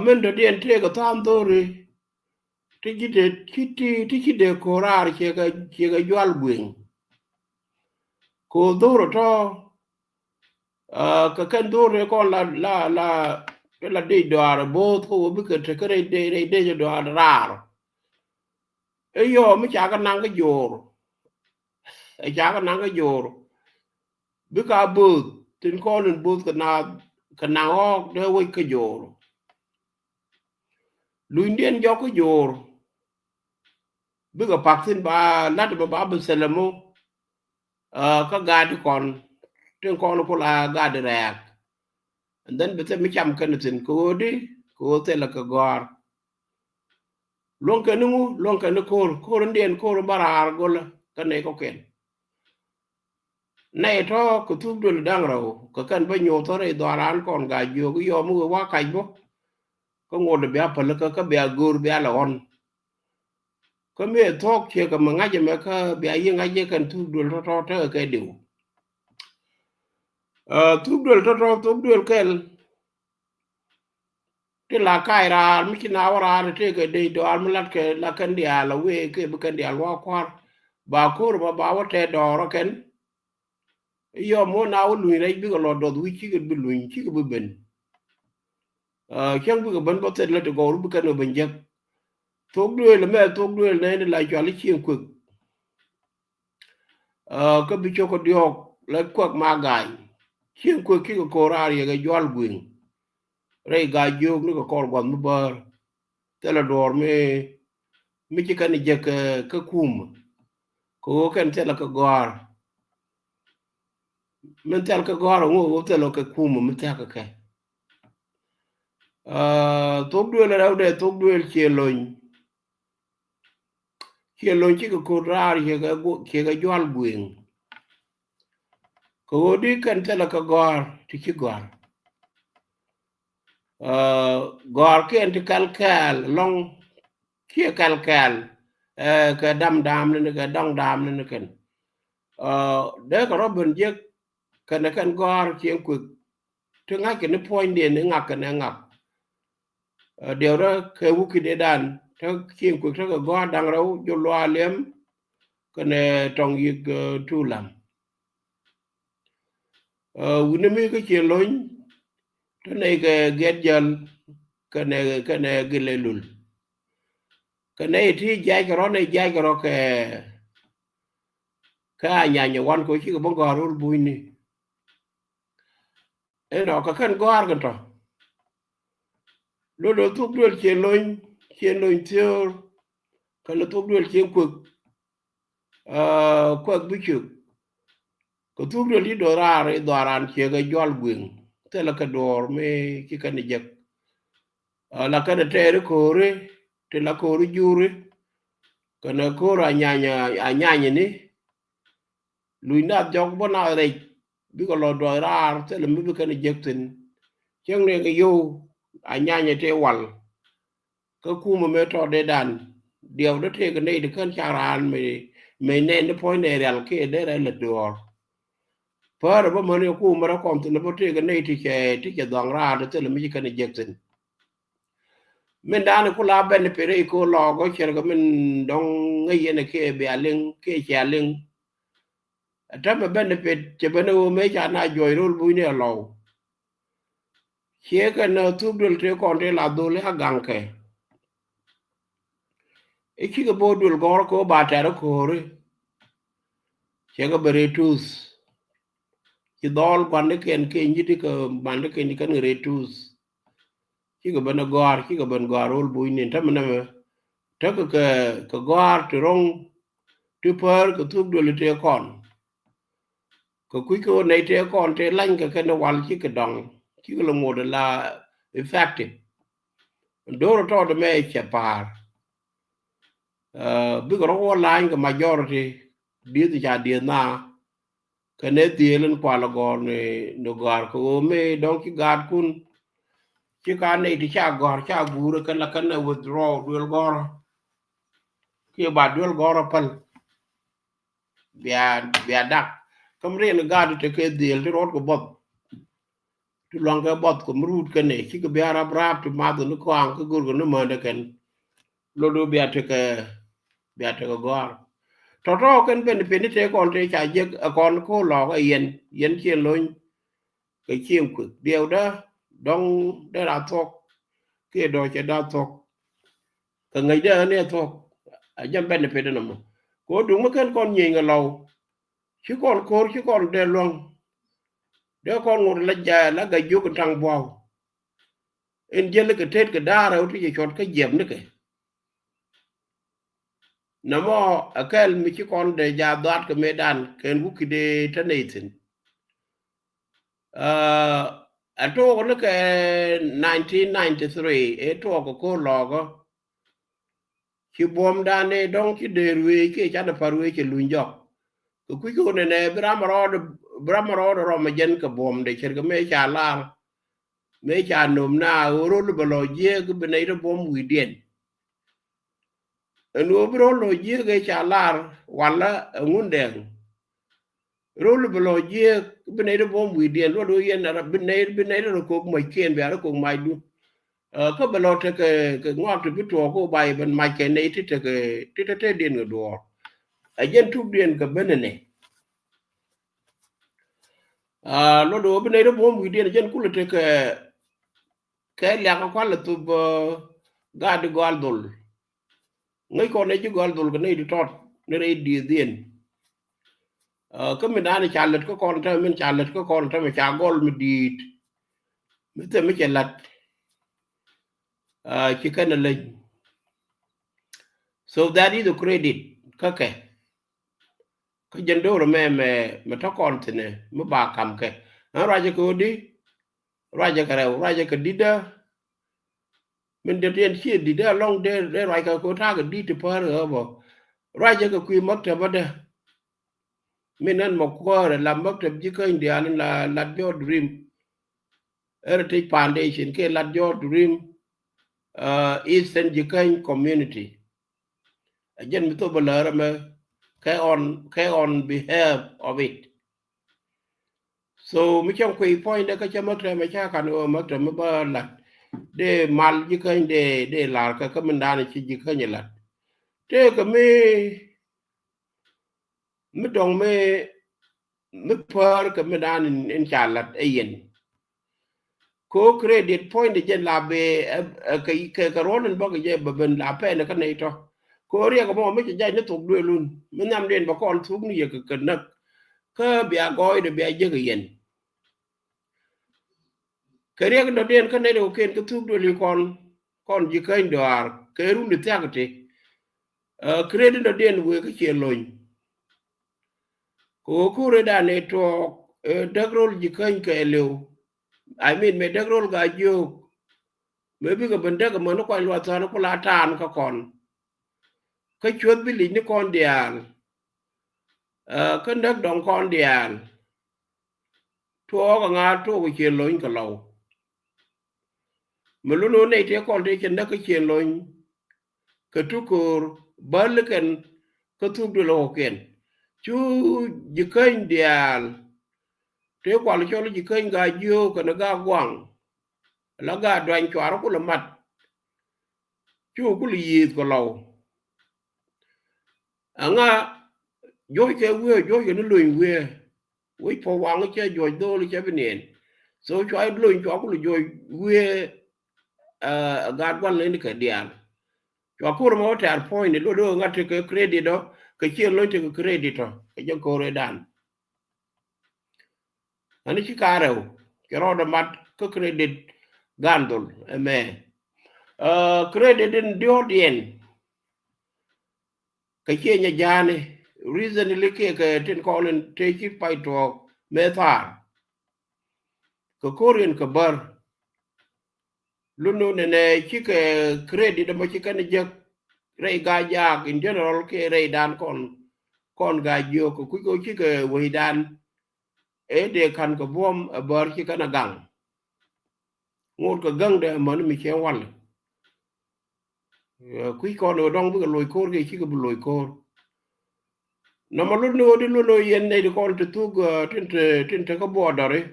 mình đã điện thế cái tham tôi rồi thì để korar che cái jual buing ko doro to cái đồ rồi con là đi đòi bố thôi biết cái đây đòi rar ấy yo mới chả cái năng cái dồ cha ka nang ka jor bi ka but tin ko len but ka na ok de we ka jor luindien jo ka jor bi ka pak tin ba lat ba ba selamo ka ga di kon tin ko no pula ga de rek and then bete mi cham kan tin ko di ko te la ka gor lon ka nu lon ka nu ko ndien ko barar gol ka ne ko ken nay to ko tu dul dang ro ko kan ba nyo to re doran kon ga yo ko yo mu wa kai bo ko ngod be apal ka be gur be ala on ko me to ke ka ma ngaje me ka be yi ngaje kan tu dul to ke diu tu dul kel te la kai ra mi kina wara te ke de do al lat ke la kan dia la we ke be kan dia wa kwar ba kur ba wa te do ro ken yo mo na u lu re bi ko lo do wi chi ke bi lu chi ke bi ben chẳng biết cái bên có thể là được gọi lúc cái nào bên giấc thuốc đuôi là mẹ thuốc đuôi này là cho lấy chiên quực cái bị cho cái điều lấy quật mà gai chiên quực khi cái cô ra thì cái doal quyền rồi gai vô nó cái con quần bơ thế là đòn mới chỉ cần giấc cái cùm cô cần thế là cái gò mình theo cái gò ngô thế là cái cùm mình theo cái thuốc đuôi là đâu để thuốc đuôi chiên lồi chỉ có cô ra thì cái doal quyền ko di kan tela ka gor ti ci gor gor ken ti kal long ki kal ka dam ne ka dong dam ne ken de ko robin je kan gor ci ku to nga ke ne point de ne nga ka ne nga de ro ke wu ki de dan to ci ku to ka gor dang raw jo lo alem ka ne tong yi tu lam wune mi ko ci loñ to ne ke get jal kane gilelul kane ti jai karo ke ka nya wan ko chi ko bon garul buini e no ka kan gar kan to lo tuk dul chen loñ tior ka lo tuk dul chen ku bichu ko tuk dul di doran che ga jol gwing te la ka dor me ki kan je la ka de tere ko re te la ko ru jure kana ko ra nya ni luina jog bona re bi ko lo do rar te le mi kan jekten cheng ne yo anya te wal ka kuma me to de dan điều đó thế cái này được cân charan mày nên nó point này là cái đấy là lật door phở đó mà nó kuma nó còn từ nó thế cái này thì cái dòng ra đó tức là mấy cái này Jackson mình đã nó kula bên phía cô lò có chuyện cái mình đông ngay này cái bè linh cái chè linh đó mà bên phía chỉ bên nó mấy cha na joy roll vui này lò chia cái nó thuốc được thế còn thế là đồ lấy gang cái iki ga bodul gor ko batara kore chega beretus ki dol bande ken njiti ko bande ken kan retus ki ga bana gor ki ga ban gorol buini tamna me tak ka gor trong tu per ko tu dol te kon ko ku ko nei te kon te lan ka ken wal ki ka dong ki ga lo modela effective doro to de me che par bi ko ro line ka majority di ja di na kane tielen kwala gor ne no gar ko me don ki gad kun ki ka ne ti cha gor cha guru kan la kan withdraw duel gor ki ba duel gor pal bia dak kam re no gad te ke diel ti rot ko bot tu long ka bot ko mrut kan ne ki ko bia rap tu ma do no ko an ko gur ko no ma de kan lo do bia te ko gor to kan ben pe ni te kon te cha je kon ko lo ga yen chien loñ cái chiêm cực điều đó đông đó là thuộc kia đồ cho đa thuộc cái ngày đó này thuộc ở trong bên này phải được nằm có đúng mấy con nhìn ở lâu chứ còn để luôn để con ngồi là già là cái vô cái thằng bò in giờ cái tết cái đa rồi thì chọn cái diệm nữa cái nằm ở cái mi chứ con để già đoạt cái medan cái vũ khí để trên này tin ở chỗ cái 1993 chỗ có cô lò có chỉ bom đan này đông chỉ để ruồi cái chả được phải ruồi chỉ lùi dọc cái cuối cùng này bramaro rồi mà dân cái bom để chơi cái mấy cha nôm na rồi bây giờ cái bên này nó bom hủy điện nó bây giờ cái cha la wala ngun đèn rồi bây giờ cái bên này nó bom hủy điện rồi đôi yên là bên này nó cũng mấy kiên về nó cũng mấy đu có bây giờ cái ngoại trừ biết chỗ có bài bên mấy cái này thì cái điện cái đồ ở dân thuộc điện cái bên này nó đồ bên này nó bom hủy điện dân cũng là cái liang quan là tụi ga de galdol ngay còn này chứ galdol cái này đi trot nó đây đi điên cái mình đã trả lật có con trai mình trả lật có con trai mà trả gol mình đi mình thấy mình trả lật chỉ cần là lên so that is the credit cái dân đó là mẹ thắc con thế này mới bà cầm cái nó ra cho cô đi ra cho cái đâu ra cho cái đi đó mình được tiền chia đi đó long để ra cái cô ta cái đi từ phở rồi bảo ra cho cái quy mất cho bắt đây mình ăn một qua là làm mất thêm chứ cái gì anh là your dream Heritage Foundation cái là your dream Eastern Jikeng community dân mình tôi bảo là mà cái on behalf of it so mình trong quỹ point đó cái cho mất thêm mà cha cần mất thêm mới bảo là để mal Jikeng để là cái mình đang chỉ Jikeng là thế cái mới đồng mới phở cái mình đang in trả là yên ko credit point je la be cái ron ba cái ben la pe na kan này to ko ria ko mo me je ne to du lun me nam den ba kon thuk ni cái nak ka bia goy de bia je cái yen cái ria ko den kan ne do ken ko thuk du li kon ji kan do ar ke ru ni ta ke credit do den we cái che loñ ko re da ne to dagrol ji kan ke lew I mean me dagrol ga jo maybe cái vấn đề cái mà nó quay loạt ra nó có lá tràn có còn cái chuột bị lính nó con điàn cái đất đồng con điàn thua cái ngã thua cái chuyện lối cái lầu mà lúc nó này thì con đi trên đất cái chuyện lối cái chú cô bớt lấy cái thuốc đưa lô kiện chú chỉ kênh điàn thế quả là cho nó chỉ kênh gà dưa cái nó gà quăng là gà đoàn chó nó cũng là mặt chú cũng là gì cái lầu ngã dối cái nó lùi quê với phò quang cái chơi dối đô là chơi bên nền số cho ai lùi cho cũng là dối quê gạt quan lên cái điện cho cô mà trả point này lúc ngắt cái credit đó cái chuyện lôi cái credit đó cái cho cô rồi đàn anh ấy chỉ cả rồi cái đó là mặt cái credit gandol mẹ credit đến điều điện cái chuyện nhà già này recently cái trên con lên take it by to method cái Korean cái bar luôn này chỉ cái credit mà chỉ cái này giật ray gaya in general cái ray đan con gayo cái cuối cùng chỉ cái way đan ấy để khăn cái bom ở bar chỉ cái là găng ngột cái găng để mà nó mình chơi hoàn cuối con ở trong cái lồi côn cái chỉ cái lồi côn nó mà lúc nó yên này con từ tu trên cái bò đó đấy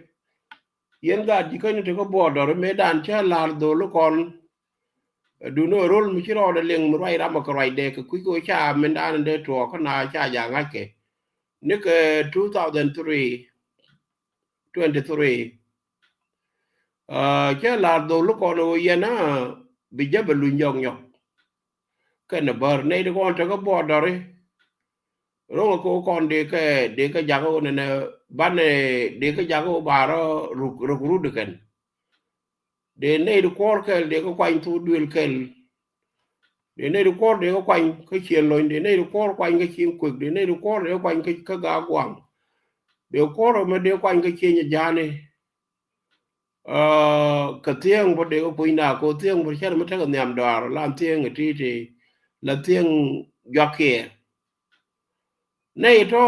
yên gạt chỉ cái cái bò đó mấy đàn cha là đồ lúc con đủ nó roll mình chỉ rồi để liền một vài ra một cái để cái cuối cuối cha mình đàn để trò con nào cha dạng ngay kể nếu cái 2023 cha là đồ lúc con nó yên á bây giờ bị lùi nhọc cái nó bờ này con cái bò đó đấy ro ko kon de ka jago ne bane de ka jago baro ru de ken de ne de kor kel de ko kwany tu duel kel de ne de kor de ko kwany ka chien loin de ne de kor kwany ka chien kwek de ne de kor de kwany ka ga gwang de kor me de kwany ka chien jane ka tieng bo de ko puina ko tieng bo cher me ta nyam dar lan tieng ti ti la tieng jokie ne to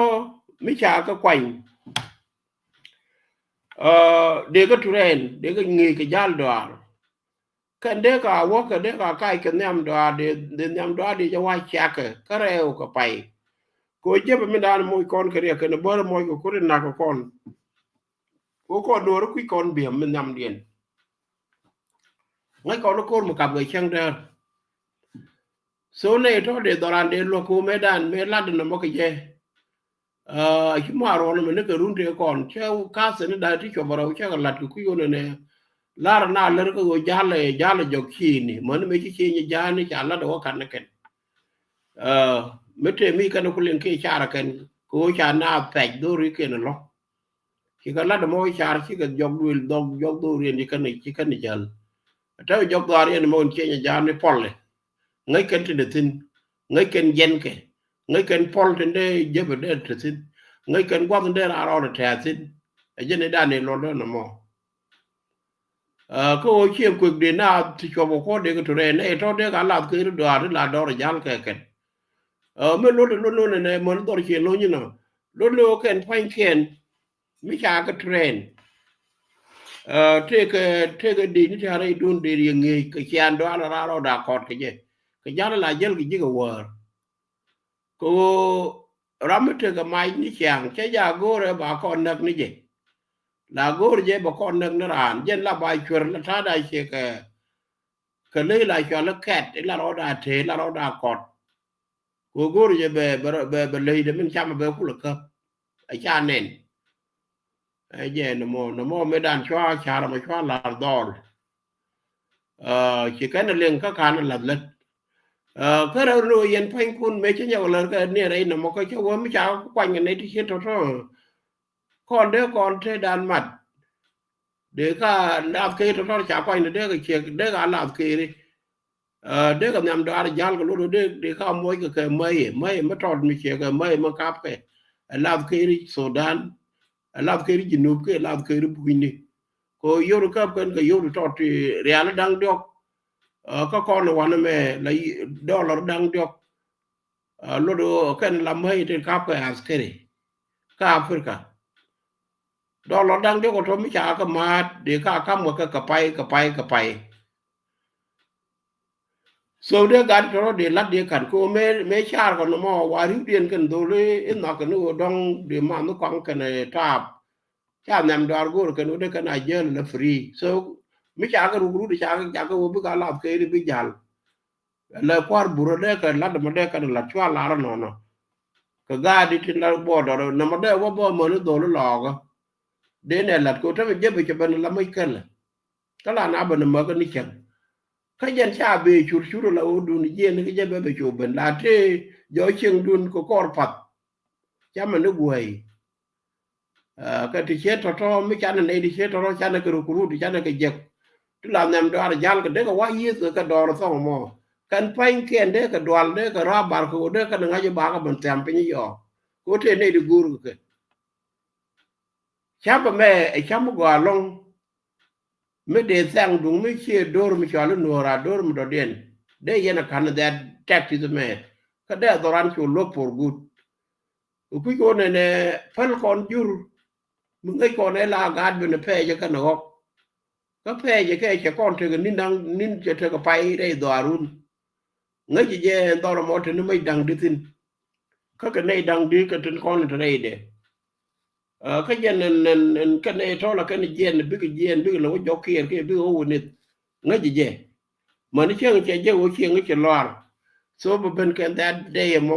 mi cha ka kwany de ka turen de ka ngi ka jal dar kan de ka wo ka de ka kai ka nyam dar de nyam dar de wa cha ka reo ka pai ko je ba mi dan mo kon ka re ka ne bor mo ko na ko kon ko do ku kon bi mi nyam dien ngai ko ko mo ka ga chang der so ne to de doran de lo ko me dan me lad na mo ka je ki ma ro no me ka run de kon che ka se ne da ti cho baro che ka lat ku yo ne lar na ler ko jale jok chini mon me chi ni jani cha la do kan ken mete mi kan ko len ke chara ken ko cha na pe do ri ken lo ki ka la do mo char ki ka jok dul dog jok do ri ni kan ni jal ta jok do ri ni mon che ni jani polle ngai ken ti de tin ngai ken jen ke ngai ken pol ten de je be de tin ngai ken gwa de ra ro de ta tin e je ne da ne lo no mo ko chiem kwek de na ti cho ko de ko re ne to de ga la ke do ar la do jal ke ken me lo ne mon do che lo ni no lo ken fain ken mi cha ka train te ke di ni ta re dun de ri ngi ke chan do ala ra ro da ko ke je ke jal la jel ki ji ko war ko ram te ga mai ni chang che ja go re ba ko nak ni je la go je ba ko nak na ran jen la ba chur la ta da che ke le la cho la ket la ro da te la ro da kot ko go je be le de min chama be ku la ka a cha nen a je no mo me dan chwa cha ra ma chwa la dor chỉ cái nó liền các can là lật cái đâu rồi yên phanh kun mấy cái nhau là cái này đây nó một cái chỗ mới cháu quanh cái này thì chết rồi còn đứa con thế đàn mặt để cả làm kia nó chả quanh được cái chuyện để cả làm kia đi để cả nhầm đó là gial cái lúc để cả mỗi cái mây mới tròn mình chỉ cái mây mà cáp cái làm kia đi Sudan làm kia đi Junub cái làm kia đi Guinea có yêu được cái yêu được tròn thì real đang được có con làวันmẹ lấy dollar đang được lúc đó cái làm hay trên cáp cái askeri cả Africa dollar đang được có mấy chả cái mát để cả cam một cái pai so de gan to de lat de kan ko me char ko no mo wari bien kan do le in na kan no dong de ma no kan kan tap cha nam dar go kan de kan a jel na free so me cha ga ru de cha ga bu ga la ke ri bi jal la kwar buro de kan lat ma de kan la chwa la no no ka ga di tin la bo do na ma de wo bo mo no do lo ga de ne lat ko ta je be che ban la mai kan ka la na ba na ma ga ni chen cái dân cha bề chụp là ô đun yên cái dân bề chụp bên là thế gió chiêng đun có con phật cha mà nó quầy cái thì chết cho mấy cha này đi chết cho cha này cái rùa thì cha này cái giật tức là nằm đó là gian cái đấy cái quá ít rồi cái đò nó xong mà cái phanh kia đấy cái đoàn đấy cái ra bàn cái đấy cái ngay cho bà cái bên tem bên như có thể này được guru cái cha bà mẹ cha một quả long me de sang dung me che dor me chalo nora dor me dodien de yena kan that tax is me ka de doran chu lo for good u ku ko ne fal kon jur mu ngai ko ne la gad be ne pe je kan ho ka pe je ke che kon te nin dang nin che te ka pai de dorun ngai je dor mo te ne mai dang ditin ka ka ne dang di ka tin kon te ne de cái dân cái này thôi là cái này dân biết là có gió kia cái biết ô nít ngay gì mà nó chưa cái chơi ô chiên cái chơi loạn số bên cái đây mà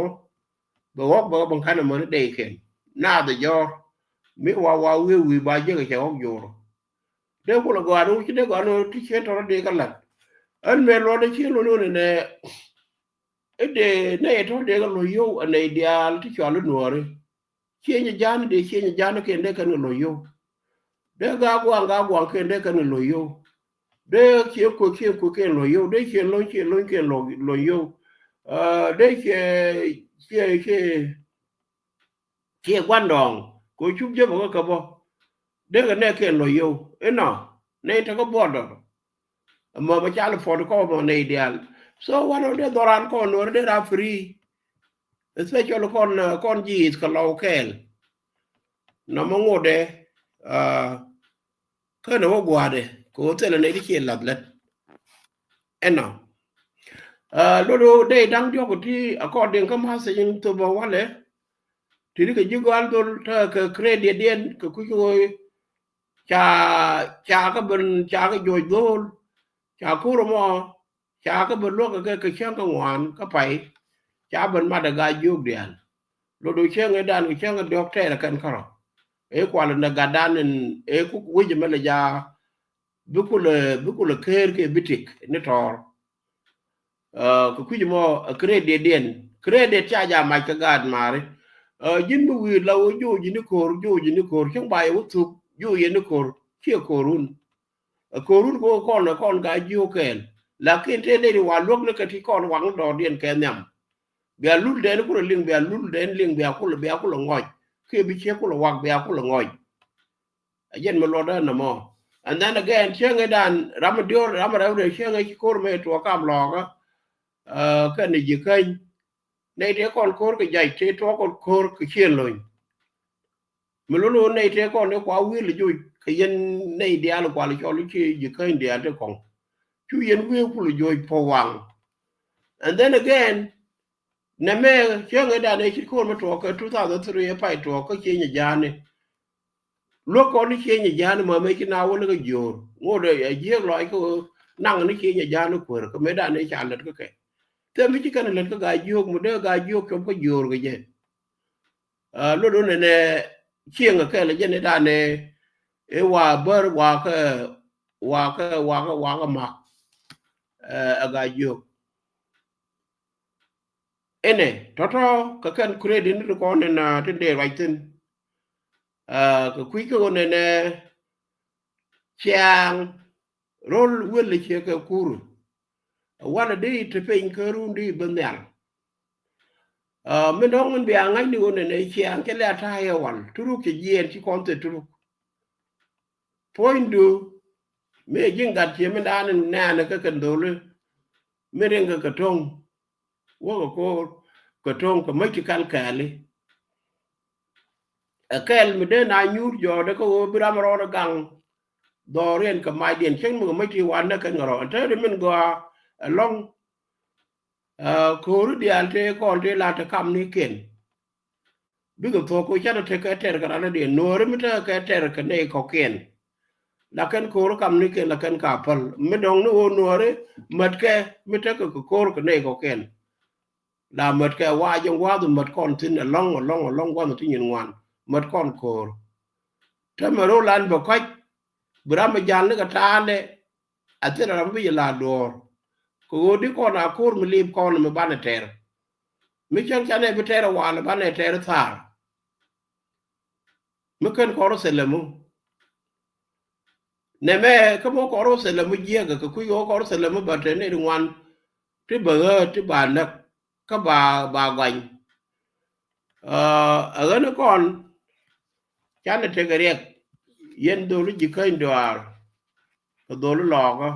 bố bằng khả năng mà nó đây kìa na từ do mấy hoa quý ba chứ cái chơi ốc vô nếu có là gọi nó chứ nếu gọi nó thì chết nó đi cái lần anh về lo đấy chứ luôn này nè de ne to de lo yo ne ideal ti cho lo nuore chienya jan de chienya jan ke de kan lo yo de ga gwa ke de kan lo yo de che ko ke lo yo de che lo ke lo yo de che quan đòn ko chu je bo ka bo de ga ne ke lo yo no ne ta ko bo do ma ba cha lo for ko mo ne ideal so one of the doran ko no de ra free especially con ji ka lo kel no mo ngode ka no gwa de ko te le ne di lat let eno lo de dang jo ko ti according kam ha se yin to bo wale ti ka ji gal dol ta ka credit den ka ku ko cha ka ben cha ka jo dol cha ku ro mo cha ka ben lo ka chen ka ngwan ka pai cha ben ma da ga ju dian lo do chen ga dan chen ga doctor kan karo e kwal na gadan e ku wije mele ja bukule ker ke bitik ni tor ku mo credit den credit cha ja ma ka gad mare jin bu wi la wo ju ni kor chung bai wo tu ju ye ni kor che korun korun ko kon ga ju ken lakin te de wa lok ne ka ti kon wang do den ke nyam bia lul den ko ling bia lul den ling bia ko ngoj ke bi che ko wak bia ko ngoj yen me lo da na mo and then again chen dan ramadio ramare chen ga kor me to kam lo ga ka ni ji kan nei te kon kor ke jai te to kon kor ke chen lo me lo nei te kon ne kwa wi le ju ke yen nei dia lo kwa le cho lu chi ji kan dia te kon chu yen wi ku lu jo po wang and then again na me chen ga dan ne kor me to ka 2003 pa to ka che nya jane lo ko ni che nya jane ma me ki na wo le ga jor ngo de ye lo ko nang ni che nya jane ko ko me dan ne cha le ko ke te mi ci kan le ko ga jog mu de ga jog ko jor ga je lo do ne chieng ka le je ne da ne e wa ber wa ka ma ga jog ene toto ka kan credit ni ko ne na te de right tin ka ku ko ne chiang rol wel le che ka kur wala de te pe in ka ru di ben yan mình đông mình bị anh ấy đi này chị anh cái là thay hoàn turu cái gì chỉ còn tới turu point do mình riêng đặt chị mình đang nè cái cần đồ luôn mình riêng cái trông quá cái trông cái mấy cái cal cali cái mình đến ai nhút giờ đó có bị làm rồi gang đồ riêng cái mai điện xem mình mấy cái quan đó cái ngõ thế thì mình go long cô đi ăn thế còn thế là cái cam này kiện bigo to ko chana te ka ter ka na de no re mita ka ter ka ne ko ken la kan ko kam ni ke la kan ka pal me dong no no re mat ke mita ko ka ne ko ken la mat ke wa jong wa du mat kon tin long wa tin yin wan mat kon ko ta me ro lan bo ka bra me jan ka ta le atira ram bi la dor ko di ko na ko mi lip kon me ban ter mi chan chane be ter wa la ban ter thar meken koro selemu neme kamo koro selemu jiega ka kuyo koro selemu batene wan ti bega ti bana ka ba gwan agana kon chane tegariek yen dolu jikain doar ko dolu logo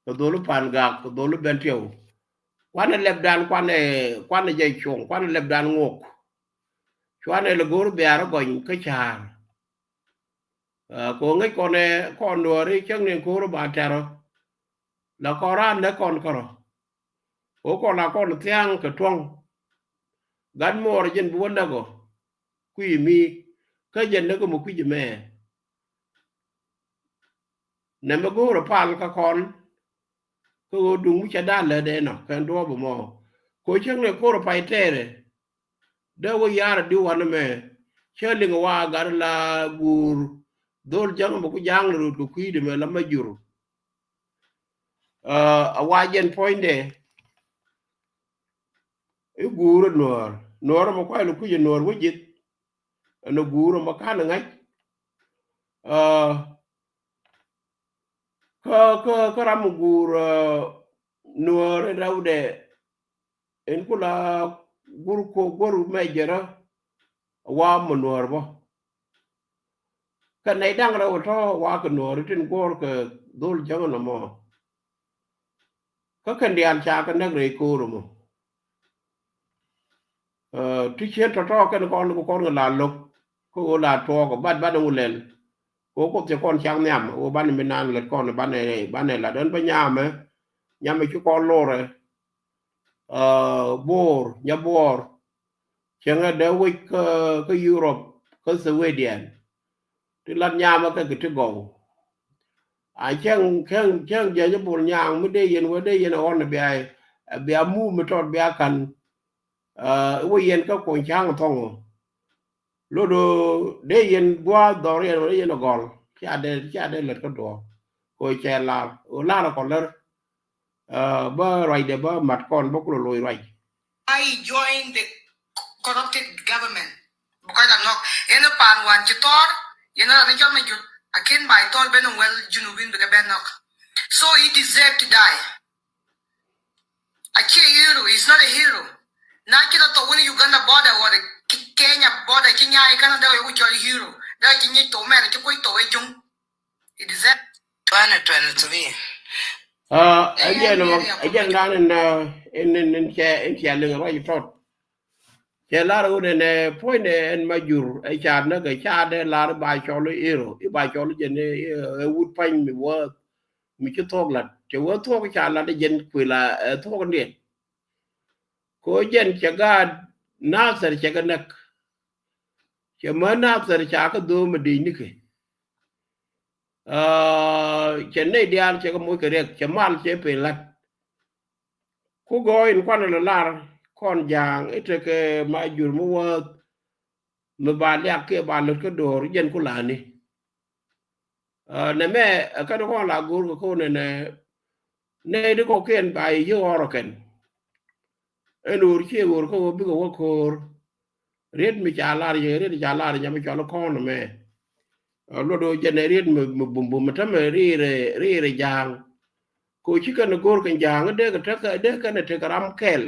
ko dolu panga ko dolu bentio kwane lebdan kwane jay chung kwane lebdan ngok kwane le gor biara gon ka char ko ngai con nuori chẳng nên cố bà tero là có ran để con coro o con là con tiang cái tuông gan mor jen buôn đó go quy mi cái jen đó có một quy mẹ nằm mà cố pal cái con có đúng cha đan là đây nó cái đó bộ mò ko chẳng nên cố phải tere đâu có yar đi hoàn mẹ chơi linh hoa gar là gur dol jang mo ko jang ru ko quy de me la ma juru a wajen point de e guru nor mo kwa lu ku je nor wujit no guru mo kan ngai ka ram guru nor raude en kula guru mejera wa mo nor bo ka nei dang ra to wa ka nor tin gor ka dul jang no mo ka kan dial cha ka nag re ko mo ti chen to kan kon la lok ko la to ko bad ulen ko te kon chang nyam o ban mi nan le kon ban la den ba nyam chu kon lore bor nya bor chen de wi ka Europe ka Sweden ti la nyam ka ti go a chen je je bul nyang mi de yen on be ai mu mi tot be kan wo yen ka kon chang thong lo do de yen gwa do yen gol cha de le ka do ko che la o la ko le ba rai de ba mat kon bo ko loy rai I joined the corrupted government because I'm not in a pan one chitor you know the job you akin by tor ben well junubin be ben nok so he deserved to die a hero he's not a hero na kila to when Uganda border or the Kenya border Kenya I can't do a hero that you need to man to go to a jung it is that 2023 again down in che lưng rồi tot che la ru ne point en majur ai cha na ga cha de la ba cho lo ero I ba cho lo je ne wood pan mi wo mi chu thok la che wo thok cha la de jen ku la thok ne ko jen che ga na ser che ga nak che ma na ser cha ka do ma di ni ke che ne dial che ga mo ke rek che mal che pe la ku go in kwan la lar kon jang ite ke ma jur mu wa me ba ya ke ba lo ke do jen ku la ni ne me ka do la gur ko ne de ko ken ba yo ro ken en ur che ur ko bi ko ko red mi cha la ye red cha la nya mi cha lo kon me lo do jen red me bum bum ta me ri jang ko chi kan gor kan jang de ka de ka ne te karam kel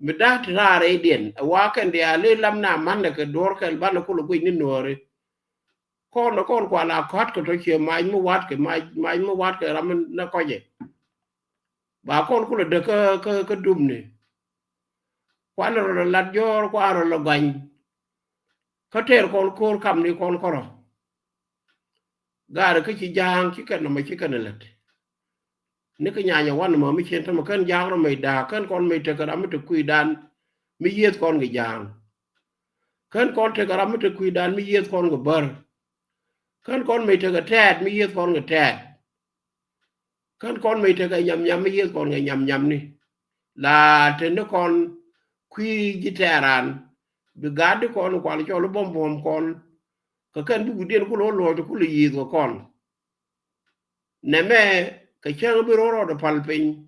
bidat rare dien waken dia le lamna man ke dor kel ban ko lu ni nore kon kwa la kot ko to che mai mu wat ke mai mu wat ke ram na ko je ba kon ko de ka dum ni kwa ro la jor kwa ro la gan ka ter kon ko kam ni kon ko ro gar ke chi jang chi kan ma chi kan let ni ka nya wan ma mi chen ta ma kan jang ro mai da kan kon mai te ka ram te kui dan mi yet kon ge jang kan kon te ka ram te kui dan mi yet kon ge bar kan con mày thề cái tẹt mới yết con cái tẹt kan mày thề cái nhầm mới yết con cái nhầm đi là trên nó con quy chỉ tẹran bị gạt đi con quả cho nó bom con cái kan bị điên của lỗ cho của lì của con nè mẹ cái chơi bị rô được phal pin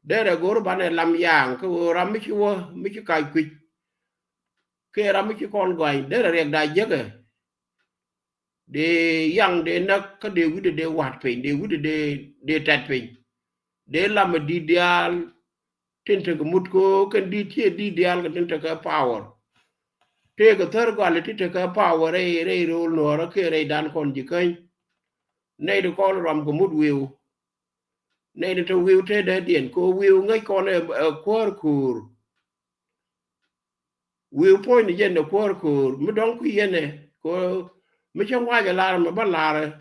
để là goro bạn làm yang cái ram mới chú cái quỷ cái ram mới chú con gọi để là riêng đại giấc de yang de nak ka de wude de wat pe de wude de tat pe de lam di dial tente ko mut ko kan di tie di dial ka tente ka power te ko thar ko ale tente ka power re rol no ra ke re dan kon ji kan nei de ko ram ko mut wiu nei de to wiu te de dien ko wiu ngai kon kwor kur wiu point je de kwor kur mu don ku yene ko mi chong wa ja la ma ba la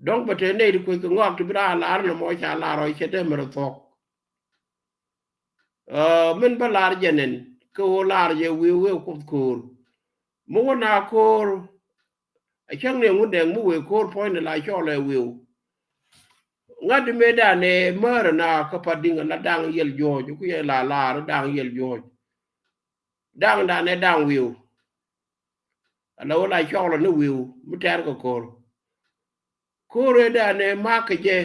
donc bete ne di ko ngok tu bra la no mo cha la ro che de mer thok men ba la jenen ko la je wi ko kur mo na kur a chang ne ngun de mu we kur point la cho le wi ngad me da ne mer na ka pa ding la dang yel jo ku ye la dang yel jo dang da ne dang wi la la cho la no wi mu ter ko kur kore da ne ma ke je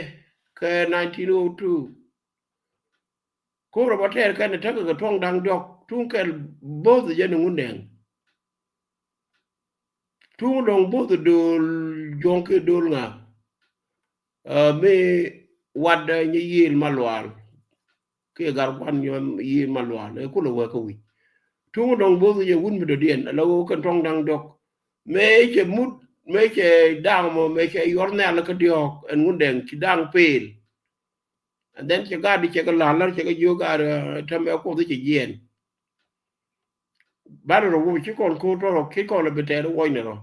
ke 1902 ko ro bater kan ta ga tong dang dok tung kel both je nun den tung dong both dol jonke dol nga me wadda ni yil malwal ke gar kwan yom yil malwal e ko lo wa ko wi tung dong both je wun mi do dien la wo kan tong dang dok me che mut me che dang mo me che yor ne la ka diok en nun den ki dang pel and then che ga di che ga la che ga yo ga ta me ko ti che yen ba ro wo chi kon ko to ro ki ko le bete ro wo ne ro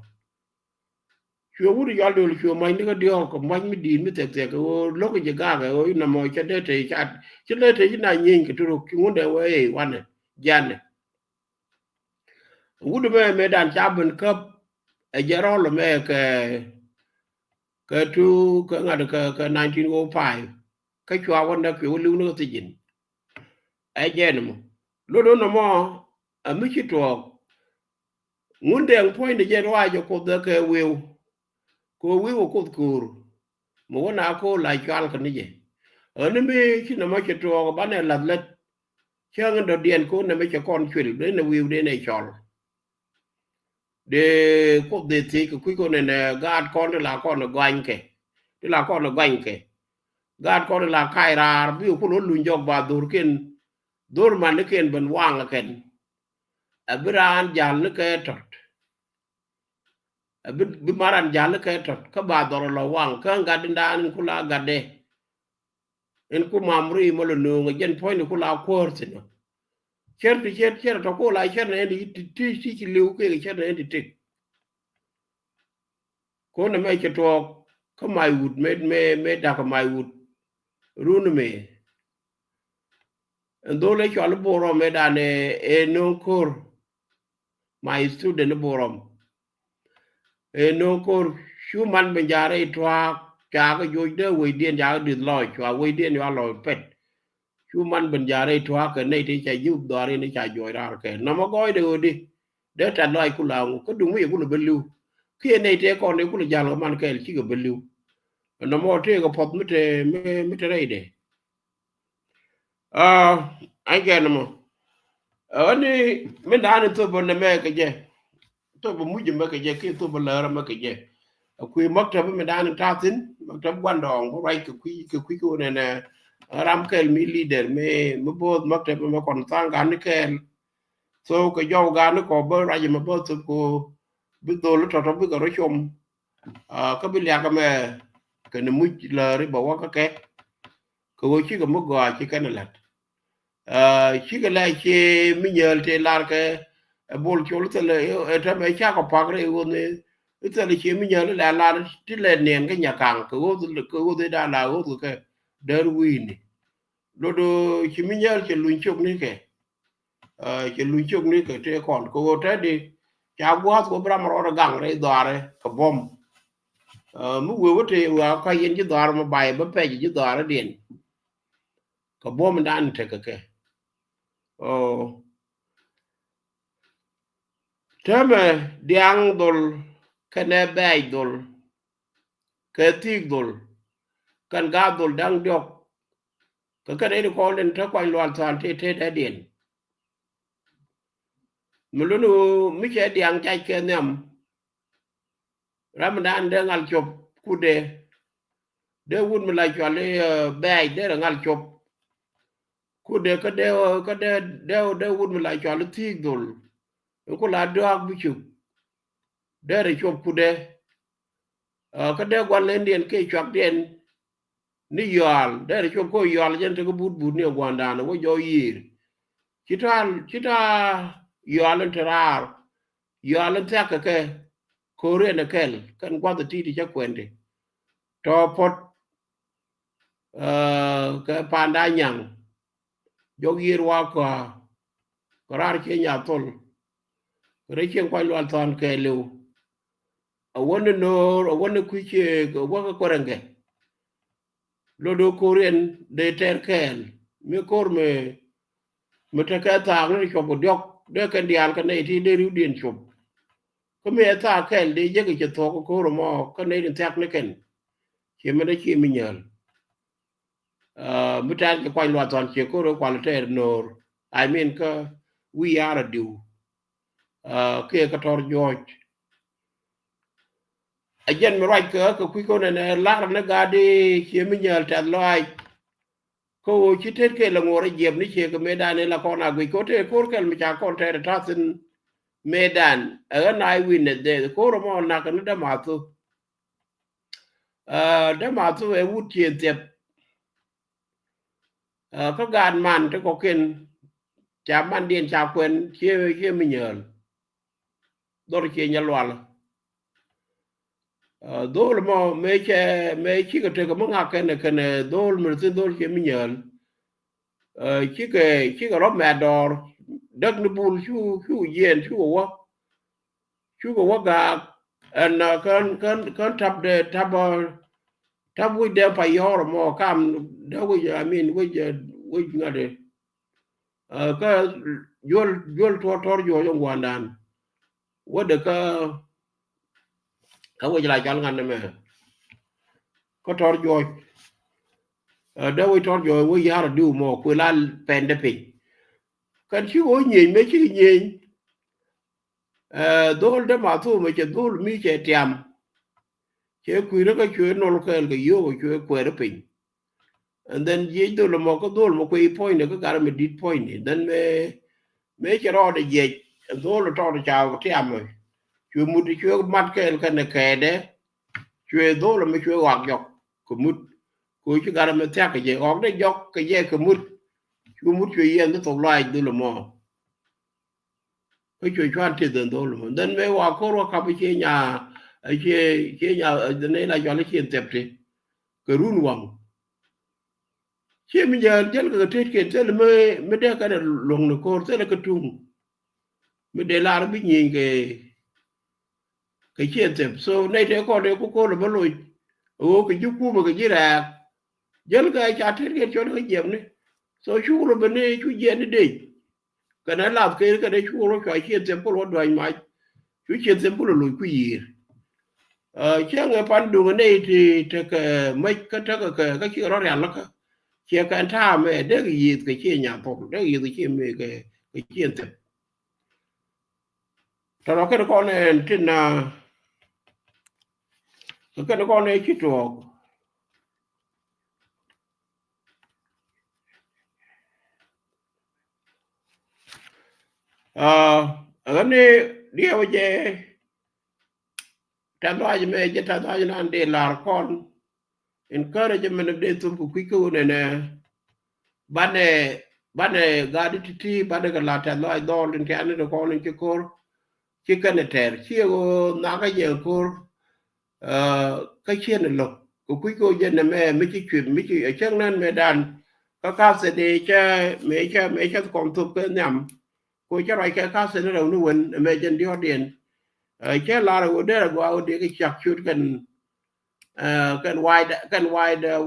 chua wuri yal do chua mai ni ga dio ko mai mi din mi tek tek o lo ko je ga ga o na mo cha de te cha che le te na nyin ke tu ki ngunde we wane jane wudu me dan cha ben kap e jero lo me ke tu ke ngad ke 1905 ke chua wonda ke lu no ti jin e jene mo lo do no mo a mi chi to ngunde ang point de je wa jo ko de ke we ko we ko kur mo na ko la chal ka ni je ene me chi na ma che to ba ne la let chang do dien ko ne me che kon chwil de ne wiu de ne chol de ko de ti ko ko ne gad kon de la kon gwan ke de la kon gwan ke gad kon la kai ra bi ko lo lu jog ba dur ken dur man ne ken ben wang ken abran jal ne ke tot bi maran jal ne ke tot ka ba dor lo wang ka gad ndan ku la gade en ku mamri mo lo no ngen point ku la kwort no cher to ko la cher ne di ti liu ke cher ne di tik ko na me che to ko mai wood me da ko mai wood run me ndo le chal boro me da ne e no kor my student borom e no kor human ben jare twa cha ko yo de we dien ja di lo chwa we dien ya lo pet human ben jare twa ke ne ti cha yu do ri ne cha jo ra ke no mo go de di de ta lo ku la ko du mi ku lo belu ki ne te ko ne ku lo jalo man ke chi go belu no mo te ko pot mi te reide ai ge no mo ani me da ne to bon me ke je to bo mu je me ke je ki to bo la ra me ke je ku maktab me da ne ta tin maktab gwandong bo rai ku ko ne ram kel mi leader me bo maktab me kon sang gan kel so ko jo ga ne ko bo ra je me bo to ko bi do lo to bi ko ro chom ka bi ya ka me ke ne mu la ri bo wa ka ke ko chi ko mo go chi ka ne la chi ka la chi mi nyel te la ke bol chol te le ta me cha ko pa re wo ne te le chi mi nyel la ti le ne ga nya kan ko de da la wo ke der wi ni lo do chi mi nyel che lu chok ni ke che lu chok ni ke te kon ko te di cha gwa ko bra mo ro gang re dare ko bom mu we wote wa ka yen ji dar ma bai ba pe ji dar den ko bom dan te ke o teme diang dol kene bay dol ke tik dol kan ga dol dang dok ka kene ko den ta kwa lo tan te te den mulunu mi che diang cha ke nem ramadan de ngal chop kude de wun mi la chale bay de ngal chop kude de wun mi la chale tik dol ko la dok bu chu de re chop kude ka de gwan len den ke chop den ni yal de re chop ko yal jen te ko bud ni gwanda no jo yir kita yal terar yal ta ke kore na kel kan gwa ti ti cha kwende to pot ka panda nyang jo yir wa ko korar ke nya tol re chen kwa lo ton ke lu a won no a won ku che ko wa ko renge lo do koren de ter kel me kor me ta ka ta ni ko bo dok de kan dial kan ne ti de ru dien chop ko me ta kel de je ke to ko ro mo ko ne den tak ne ken che me de chi mi nyal mutan ke kwai lo ton che ko ro kwalite nor I mean ka we are a do ke ka tor joj ajen mi right ka ku ko ne lar na gadi che mi nyal ta loy ko chi tet ke la ngore jeb ni che ke medan la ko na gwi ko te ko kel mi cha ko te ta sin medan na I win de ko ro mo na ka da ma tu da ma tu e wut che te ka gan man te ko ken cha man dien cha kwen che mi nyal dor che nyalwal dol mo me chi ka te ko nga ken ken dol mi tin dol che mi nyal chi ka ro ma dor dag ni bul chu yen chu ko wa ga an kan tab we de pa yor mo kam da we I mean we ngade ka yol tor jo yo wandan wode ka we la jal ngane me ko tor jo da we tor jo we yara du mo ko la pende pe kan chi o nyen me chi nyen dol de ma tu me che dol mi che tiam che ku re ka chwe no ka el yo chwe ku re pe and then ye dol mo ko dol mo ko i point ko gar me dit point then me che ro de ye dol to cha tiam chwe mu di chwe mat ka el ka ne ka de chwe dol me chwe wak yok ko mut ko chi gar me ta ka ye ok de yok ka ye ko mut chwe mut chwe yen to lai dol mo ko chwe chan ti den dol mo then me wa ko ro ka bi che nya che nya de ne la jo le chen tep ti ko run wang che mi ja jel ka te ke te me de ka de long no ko te le ka tung me de la bi nyin ke chen tep so ne te ko de ko lo lo o ke ju ku ma ke ji ra jel ka cha te ke cho ke jem ne so chu lo be ne chu je ne de ka na la ke ka de chu lo cha chen tep ko lo do ma chu chen tep ko lo ku yi che nge pan du ne ti te ke mai ka ta ka chi ro ya la ka che kan ta me de yi ke che nya to de yi ke me ke chen tep ta ro ke ko ne tin na ke ko ne chi to ne dia je ta do me je ta do na de la kon encouragement de to ku ku ne bane bane gadi titi bane ga la ta lo do den kan de ko ne ko ki kan ter ki go na ga je ko ka chen lo ku ku je ne me ki chue me ki chen nan me dan ka se de me cha kon tu pe nyam ko cha rai ka se ne ro nu wen me jen dio den che la ro de go de ki chak chut kan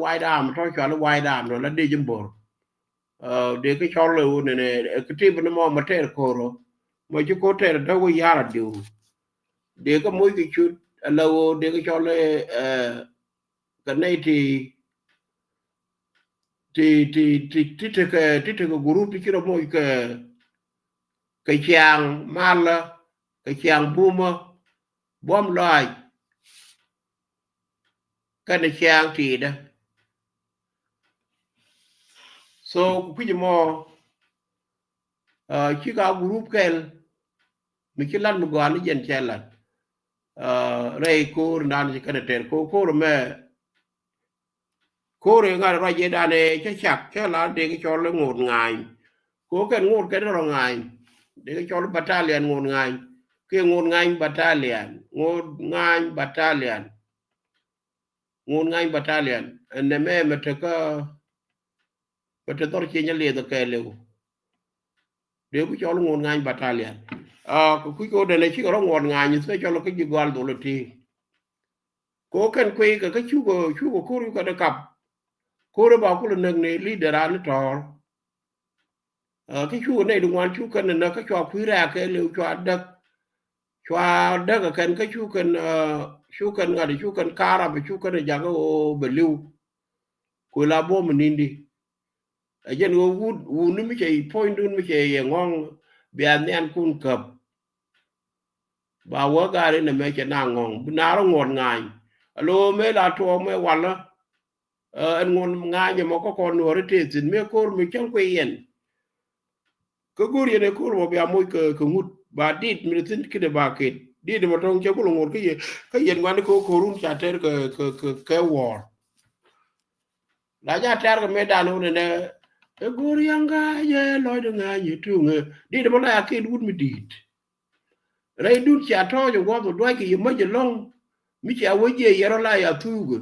wide arm to cha lo wide arm lo la de jim bor de cái cho lu ne cái ti nó mo ma te ko ro mo ju ko te da wo ya ra du de cái mo cái chút lâu de cái cho le cái này thì cái group thì cái mo cái chàng mal cái chàng buma bom lại cái này chàng thì đó so cái gì mo chỉ có group cái mình chỉ làm một cái dân chơi là ray ko nan ji kana ter ko me ko re nga ra je dane che chak che la de cái cho le ngot ngai ko ken ngot cái ro ngai de cái cho battalion ngot ngai ke ngot ngai battalion ne me te ka te tor che nya le to ke le de ku cho ngot ngai battalion ko ku ko de ne chi ro ngot ngai ni se cho lo ke ji gwal do lo ti ko ken kwe ka chu ko ru ka de kap ko re ba ko ne ne leader an tor cái chu này đúng không chu cần nó cái cho quý ra cái liều cho đất cái chu cần ngà để chu cần cara và chu cần giang cái ô bể liu ku la bo menindi ajen go wood unu mi che point un mi che ngong bian nyan kun kap ba wa gari ne me che na ngong na ro ngon ngai alo me la to me wala en ngon ngai mo ko kon no rete tin me kor mi chen ko yen ko gur yene kor mo bia mo ko ngut ba dit mi tin kide ba ke dit mo tong che ko ngor ke yen ngwan ko korun cha ter ke war la ja ter ke me danu ne e gur yanga ye lo de ngai tu nge dit mo la ke wut mi dit rai dun cha to jo go do ke ye mo je long mi cha wo je yero la ya tu gu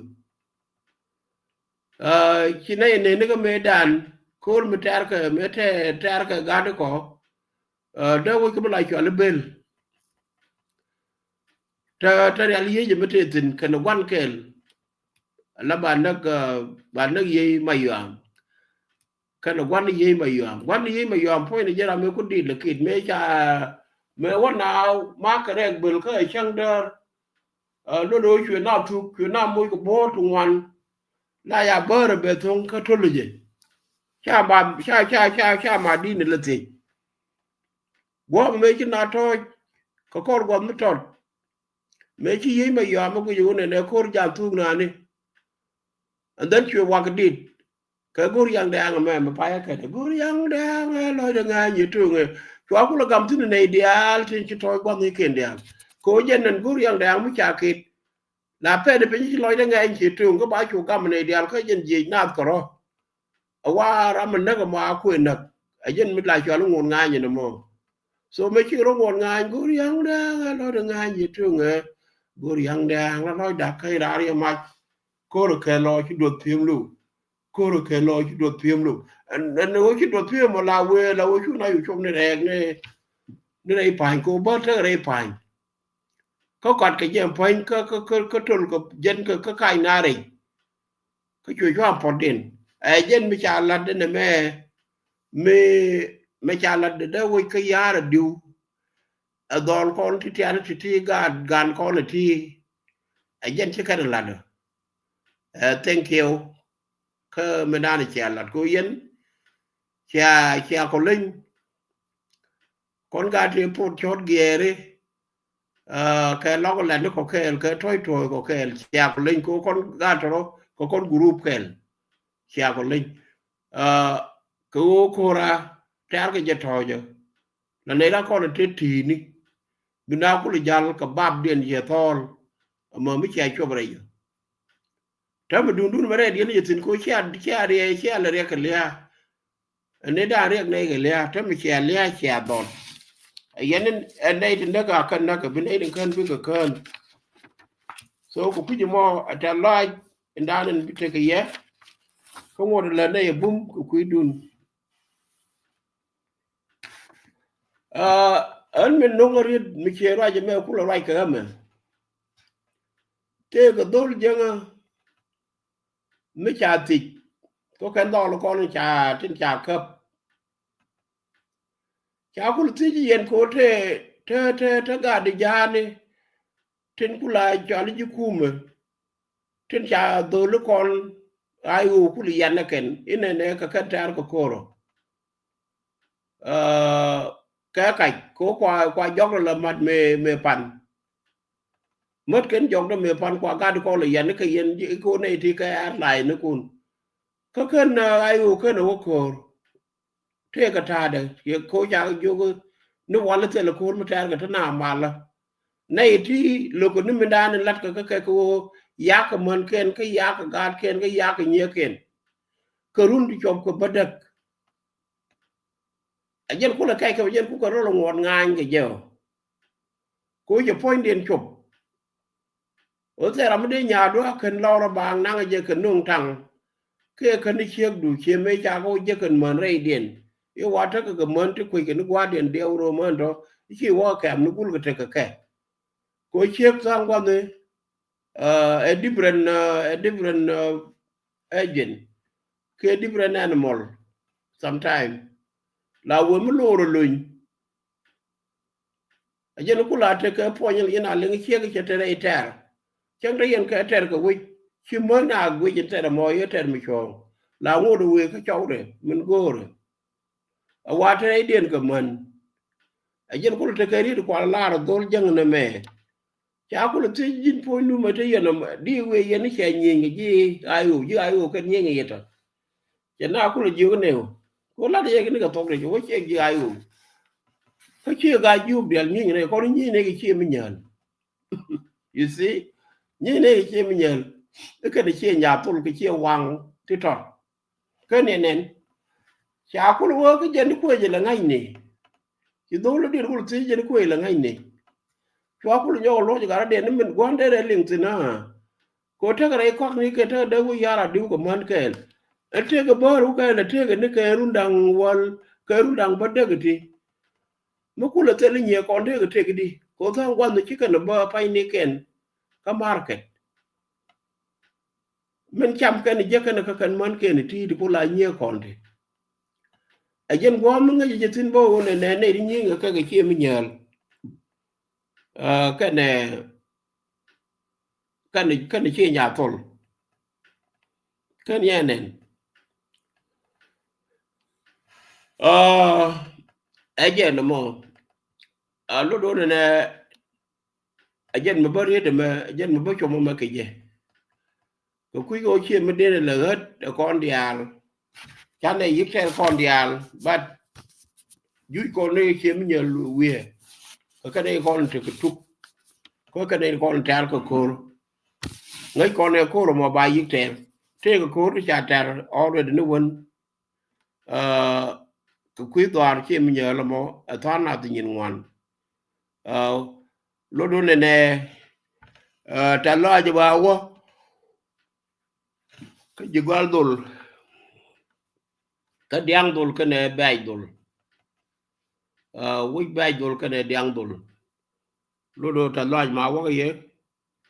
chine ne ko me dan kor mi ter ke me ter ke ga de ko da wo ko la cho le bel ta ya ye je mete tin kan wan kel la ba nak ye mayam kan wan ye mayam point je ra me ku di le kit me cha me wana ma ka rek bel ka chang der lo do chwe na tu chwe na mo ko bo tu wan la ya ber be thon ka to le je cha ma di ne le ti wo me chi na to ko kor go mi to me chi ye mayam ko yo ne kor ja tu na ni and then chwe wa ka dit cái guru yang đang mà phải cái guru yang đang nói được ngay như trường người chúa cũng là cầm thứ này ideal thì chỉ thôi quan hệ kiện điang cố dân nên guru yang đang mới trả kịp là phải để bên chỉ nói được ngay chỉ trường có bao nhiêu cầm này ideal cái dân gì nát cả rồi qua ra mình nó mà quên được dân mình lại cho nó ngôn ngay như thế mà so mấy chữ nó ngôn ngay guru yang đang nói được ngay như trường người guru yang đang nó nói đặc cái ra đi mà cô được cái lo chỉ được thêm luôn cô cái lo chỉ đột phim luôn anh nói chỉ đột phim mà là we chú này trong này rèn này phải cô bớt cái này phải có còn cái gì phải có trôn có dân có cái nào đấy cái chuyện cho important dân mới trả lại đến mẹ trả lại đến đâu cái giá là điều đòn con thì gan con là thì dân chỉ cái là được thank you cơ mình đang trả lại cô Yến cha con Linh con gà thì phun chốt ghê đi cái nó là nó có cái thoi thoi có cái cha con Linh con gà cho nó có con group cái cha con Linh cô ra trả cái gì thôi chứ là này là con là chết thì ní mình nào cũng là giao cái bắp điện gì thôi mà mới chạy cho bây giờถ้ามาดูมาได้เดี๋ยวนี้สินโคเชียเรียอะไรกันเลยอันนี้ได้เรียกในกันเลยถ้าไม่เชียดอนอย่างนั้นอันนี้ถึงนักกันนักเป็นไอ้ถึงขั้นเป็นกันโซ่กูพี่จะมองอาจารย์ลอยอันนั้นเป็นเกี่ยเขาบอกเลยในบุ้มกูคุยดุนอันเป็นน้องเรียนไม่เชียร์ว่าจะไม่เอาคุณอะไรกันมั้ยเจ้าก็โดนยังไม่ชาติก็แค่ดอลก็ชาทิ้งชาครับชาคุณที่เย็นโคเทกาดิยานี่ทิ้งกุลายจอลิจิคุมทิ้งชาโดลก่อนอายุกุลยันนักเก็นอินเนี่ยก็แค่ทาร์ก็โคโรแก่ไก่ก็กว่ายกละมัดเมปันmất cái chọn đó mình phán qua cái con là dân nó cái dân cô này thì cái ăn lại nó cũng có cái ai u cái nó có thế cái thà đấy cái cô cháu vô nó quan là thế là cô mà trả cái nào mà là này thì lúc nó mình đang lát cái cô giá cái mình cái giá cái gạt cái giá cái nhiều cái run thì chọn cái bất đắc dân cô là cái dân cô có rất là ngọt ngang cái giờ cô chỉ point điện chụp ở thế là mình nhà đó cần lo ra bằng năng giờ cần nung thằng cái cần đi chiếc đủ chiếc mấy cha cô giờ cần mền ray điện yêu quá tất cái mền thì quỳ cái nước quá điện đeo rồi mền đó khi qua kèm nó cũng cái cô chiếc sang qua này a different agent cái different animal sometimes là vừa mới lô rồi lùn giờ nó cũng là cái point như là lên chiếc cái chơi đây chẳng thấy anh cái trẻ của quý chi mo na gwe jin te mo ye te mi cho la ngo do we ka chaw de min gore a wa te den ka man a jen ko te kari ko la dol jang na me cha ko te jin po nu ma te yana di we ye ni che nyi ji ayu ka nyi ngi ta che na ko ji ko ne ko la de ni ka to de ko che ji ayu ka che ga ju del nyi ne ko nyi ne ki che mi nyan you see nyi ne ki che mi nyan ka de che nya tul ki che wang ti to ka ne nen cha ko wo ka jen ko je la ngai ne ki do lo dir ko ti je ko la ngai ne cho ko nyo lo ji ga de ni min gon de ling ti na ko ta ga ko ni ke ta de wo yara du ko man ke ate ga baru ka na te ga ne ka rundang wal ka rundang ba de ga ti mo ku la te ni ye ko de ga te ga di ko ta wan ni ka na ba pa ni ken ka market men cham ka ni je ka na ka kan man ke ni ti ko la nye ko de a jen go mo nga je tin bo ne ne ne ni nga ka ga che mi nyal ka ne ka ni che nya tol ka ni nen a jen mo a lo do ne a jen mo bari de ma jen mo ba cho mo ma ke je ko ku go che me de la hat kon dial cha ne yik tel kon dial but yu ko ne che me nyal we ka ne kon te ku ko ka ne kon tar ko ko ngai kon ne ko mo ba yik tel te ko cha tar already no one ku ku dar che me nyal mo a ta na tin ngwan lo do ne ta lo ja ba wo ka ji gal dul ka diang dul ka ne bay dul wi bay dul ka ne diang dul lo do ta lo ma wo ye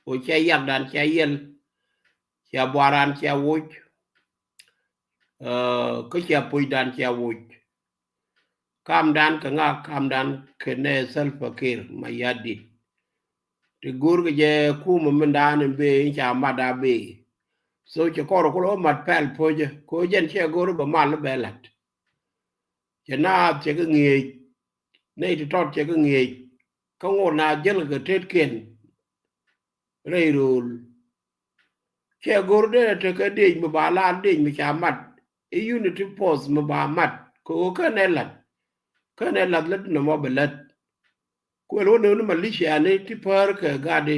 o che yak dan che yen che boran che wo ka che pui dan che wo kam dan ka nga kam dan ke ne sel fakir ma yadi te gur ge je ku mo men dan be cha ma da be so che ko mat pel po je ko jen che gur ba mal belat che na che ga ngi nei to tot che ga ngi ko ngona jel ga tet ken reirul che gur de te ka de mo ba la de mi cha mat e unity post mo ba mat ko ka ne lat no mo belat ko lo ne ma li sha ne ti par ka ga de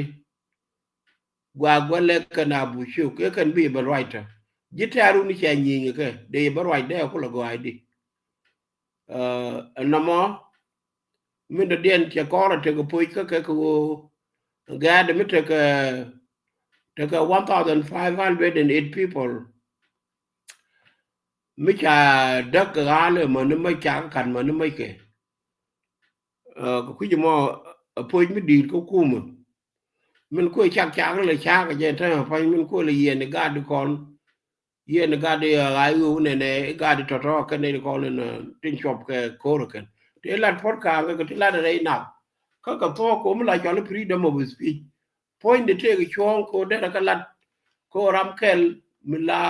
gwa gwale ka na bu shu ke kan bi ba right jitaru ni cha nyi ke de ba right de ko lo go ai di no mo min de den che ko te ko pu ka ko ga de mi te ka 1508 people mi cha dak ga le mo ne ma cha kan mo ne ma ke ku ji mo pu mi di ko ku mo min ko cha le cha ga je ta fa min ko le ye ne ga du kon ye ne ga de ai u ne ga de to ka ne ko le tin shop ke ko ro ken te la por ka ga te la de na ka to ko mi la cho le freedom of speech point de te ga chon ko de ka lat ko ram kel mi la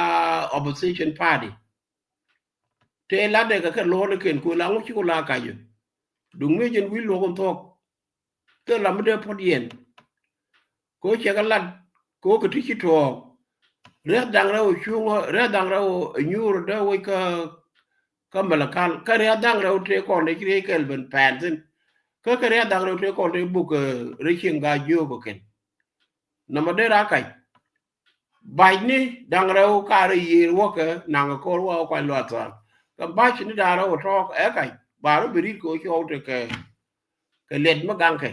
opposition party te la de ka lo le ken ko la ngo chi ko la ka yo dung me jen wi lo kon to ke la me de pod yen ko che ka lat ko ka ti chi to re dang ra o chu re dang ra o nyu de wo ka malakal ka re dang ra o te ko ne ki kel ben pan tin ka re dang ra o te ko ne bu ka re chen ga yo ko ken na ma de ra kai bai ni dang ra o ka re yi wo ka na ko wo ko lo ta ka ba chi ni da ra o to e kai ba ro bi ri ko cho te ke let ma gang ke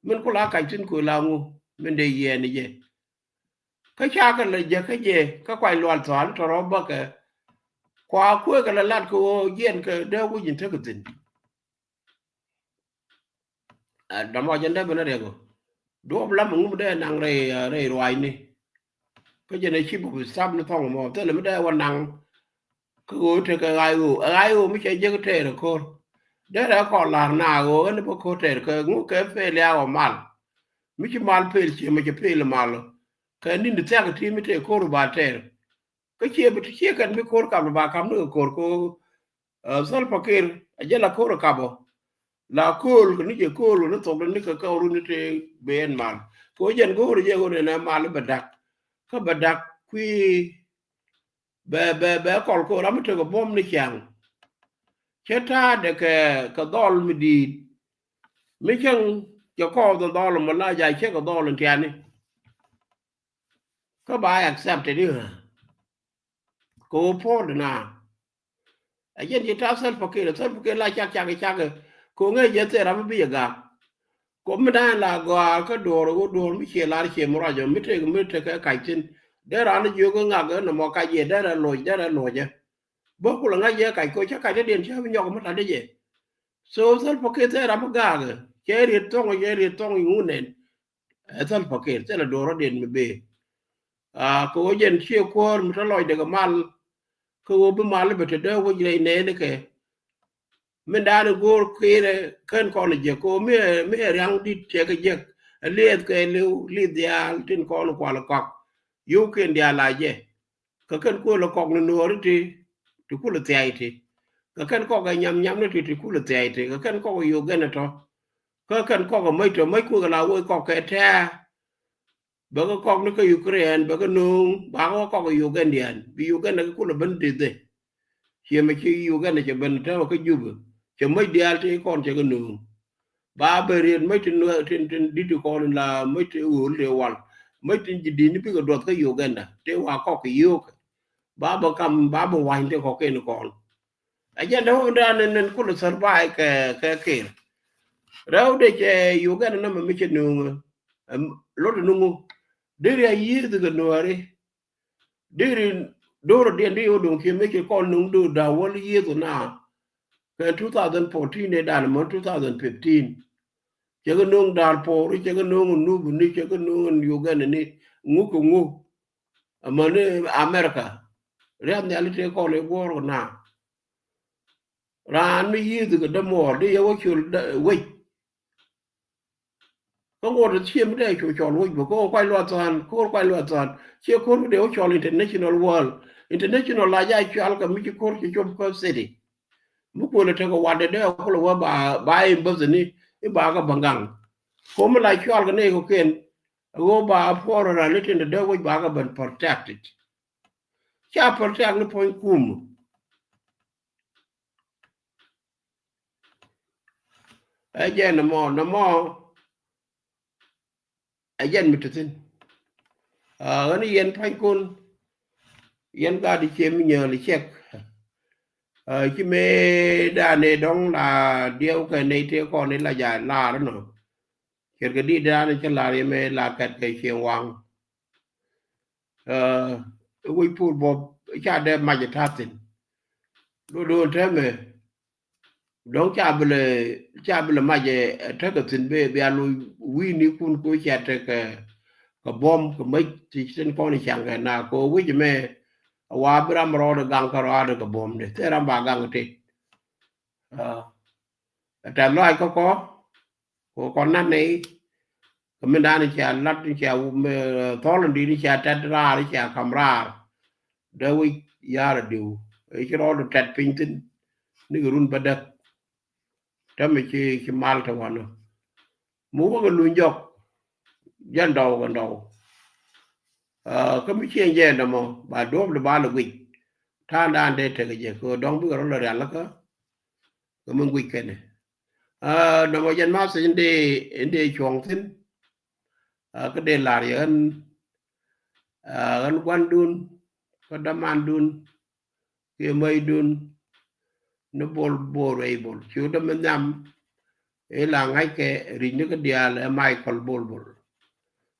min ko la kai tin ko la ngu min de ye ni je ka cha ka le je ka je ka kwai lo ta to ro ba ka kwa ku ka la lat ko yen ka de wu jin te ko tin da mo jen de bena de go do bla mu de nang re roi ni ko je ne chi bu sam no thong mo te le me de wa nang ko te ka ai u mi che je ko te ko de ra ko la na go ne ko te ko ngu ke fe le a mal mi chi mal pe chi mi che pe le mal cái nín được cái thì mới thấy cô bà trẻ cái chia cần mới cô cả bà cắm được cô sal pakir ajala cô cả bộ la cô cái ní cô nó tộc nó cái câu nó thì bên mà cô dân cô rồi cô này là mà nó bật đặc quy be kol ko ram to bom ni chang cheta de ke dol mi di mi chang jo ko do dol mo la ja che ko dol tiani ko ba accept it ko po na a yen ji ta sel fakir la chak ko nge je te ram bi ga ko mi da la go do mi che la che mo ra jo mi te ka kai tin de ran ju ko nga ga no mo ka je de lo je bo ku la nga je kai ko cha kai de den cha mi nyok mo ta de je so sal fakir te ram ga ga che ri tong yu nen sal fakir te la do ro den mi be ko jen che ko mi ta lo de ga mal ko bu mal be te de wo je ne ke mình đã được gor kire kan kon je ko me rang dit che ke je liet ke lu li dia tin kon ko la kok yu ken dia la je ka kan ko la kok no ri ti tu ku la tai ti ka kan ko ga nyam no ti ku la tai ti ka kan ko yu gen to ka kan ko ga mai ku ga la wo ko ke ta ba ko kok no ka Ukraine ba ko nung ba ko ko yu gen dian bi yu gen ku la ban ti de che me chi yu gen che ban ta ko ju cho mấy dia thì con chơi cái nương ba bề riêng mấy trên trên đi từ con là mấy trên uốn đều hoàn mấy trên gì đi nó biết cái đợt cái yêu gần nè thế hòa có cái yêu ba cầm ba hoành thì có cái nó còn ấy giờ đâu ra nên cũng là survive cái đâu để chơi yêu gần nó mà mấy trên nương lót nương để ra yêu từ cái nương ấy để đồ rồi đi ô đồng kia mấy cái con nương đồ đào vào yêu từ nào 2014 ne dan mo 2015 chega nung dar po ri chega nung nu bu ni chega nung Uganda ni ngu amane America ram ne ali te ko le gor na ran mi yi de da mo de yo chul we ko ngor chiem de chu chol we ko kwai lo tan che ko de o chol international world international la ja chal ka mi ko chom ko city muko le tego wade de ko lo ba e mbozini e ba ga bangang ko mo la chwal ga ne ko ken go ba for ra le tin de wo ba ga ban protected cha protect no point kum e je no mo e jen mititin ani yen pan kun yen ga di chem nyo le chek chi me da ne dong la dio ka ne te ko ne la ja la no ker ga di da ne cha la me la kat ke chen wang we put bob cha de ma ja tatin do teme don cha bele ma je ta ka tin be alu wi ni kun ko cha te ka bom ka mai ti sen ko ni chang ka na ko wi me wa bram ro de gang ka ro de ka bom de te ram ba gang te ta lo ko na nei ka me da ni cha lat ni cha me tholan di ni cha ta ra ni cha kamra de wi ya ra du e ki ro de tat pin tin ni run ba da ta me chi mal ta wa no mu ko lu njok yan đầu gần đầu có mấy chuyện gì đâu mà bà đốp là ba là quỷ tha đàn để thế cái gì cô đóng bữa đó là ra lắm có mình quỷ cái này nó mà dân mát sẽ đi chuồng thính cái đề là gì ăn quan đun có đam ăn đun kia mây đun nó bol vậy bol chú đam mình nhầm ấy là ngay cái riêng cái địa là Michael bol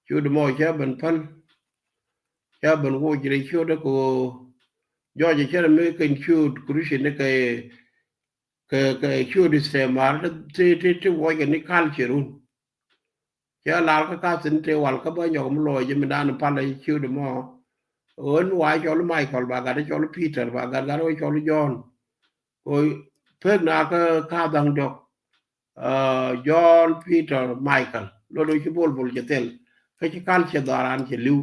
chú đam mồi chứ bên phân ya ban wo jire choda ko joje chere me kan chud crucial ne ke chud istemar te wo ga ni culture ya la ka tin te wal ka ba nyom lo je me dan pa le chud mo on wa cho lo Michael ba ga cho lo Peter ba ga cho lo John ko pe na ka dang dok John Peter Michael lo do chi bol je tel ka chi culture daran che liu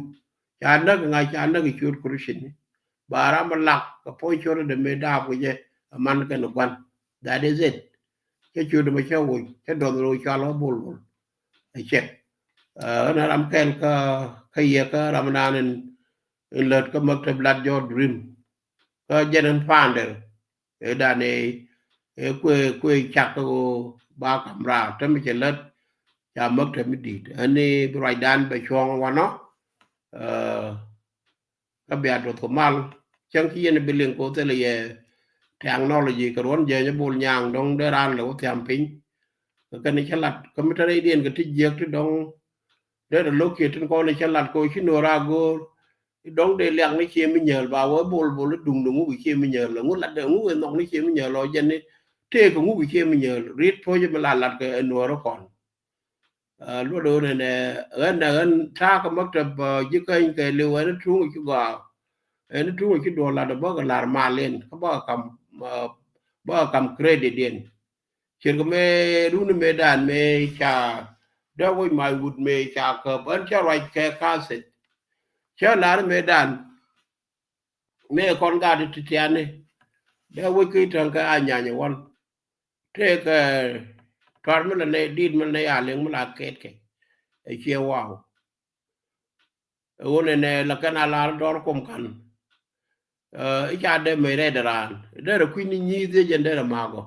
chanda nga chanda ki chur kurushin bara malak ka po chur de me da ko je man ka no kwan that is it ke chur de me cha wo ke do ro cha lo bol bol ai che na ram ken ka ye ka ramadan in lot ka mak tablat jo dream ka jenen founder e da ne e kwe chak ko ba kamra ta mi che let cha mak ta mi dit ani brai dan be chong wa no ka bia do ko mal chang ki ne bilin ko te le ye technology ka ron je ne bul nyang dong de ran lo tiam pin ka ni chalat ka mi tare dien ka ti jek ti dong de lo ke tin ko ne chalat ko chi no ra go dong de liang ni che mi nhờ ba wo bol bol dung dung ngu che mi nhờ là ngu lat de ngu no ni che mi nhờ lo jen ni te ko ngu che mi nhờ rit po je la lat ka no ro kon lo do ne ran ta ka mak ta ji ka in ke le wa ni tu ki ga en tu ki do la da ba ga lar ma len ka ba kam credit den chen ko me ru ne me dan me cha da wo mai would me cha ka ban cha right ke ka se cha la me dan me kon ga de ti tiane da wo ki tan ka anya nya won te ka tar me ne dit me ne ya le mu la ke e che wow wo ne la kana la dor kom kan e cha de me re daran de ku ni ni de jen de ma go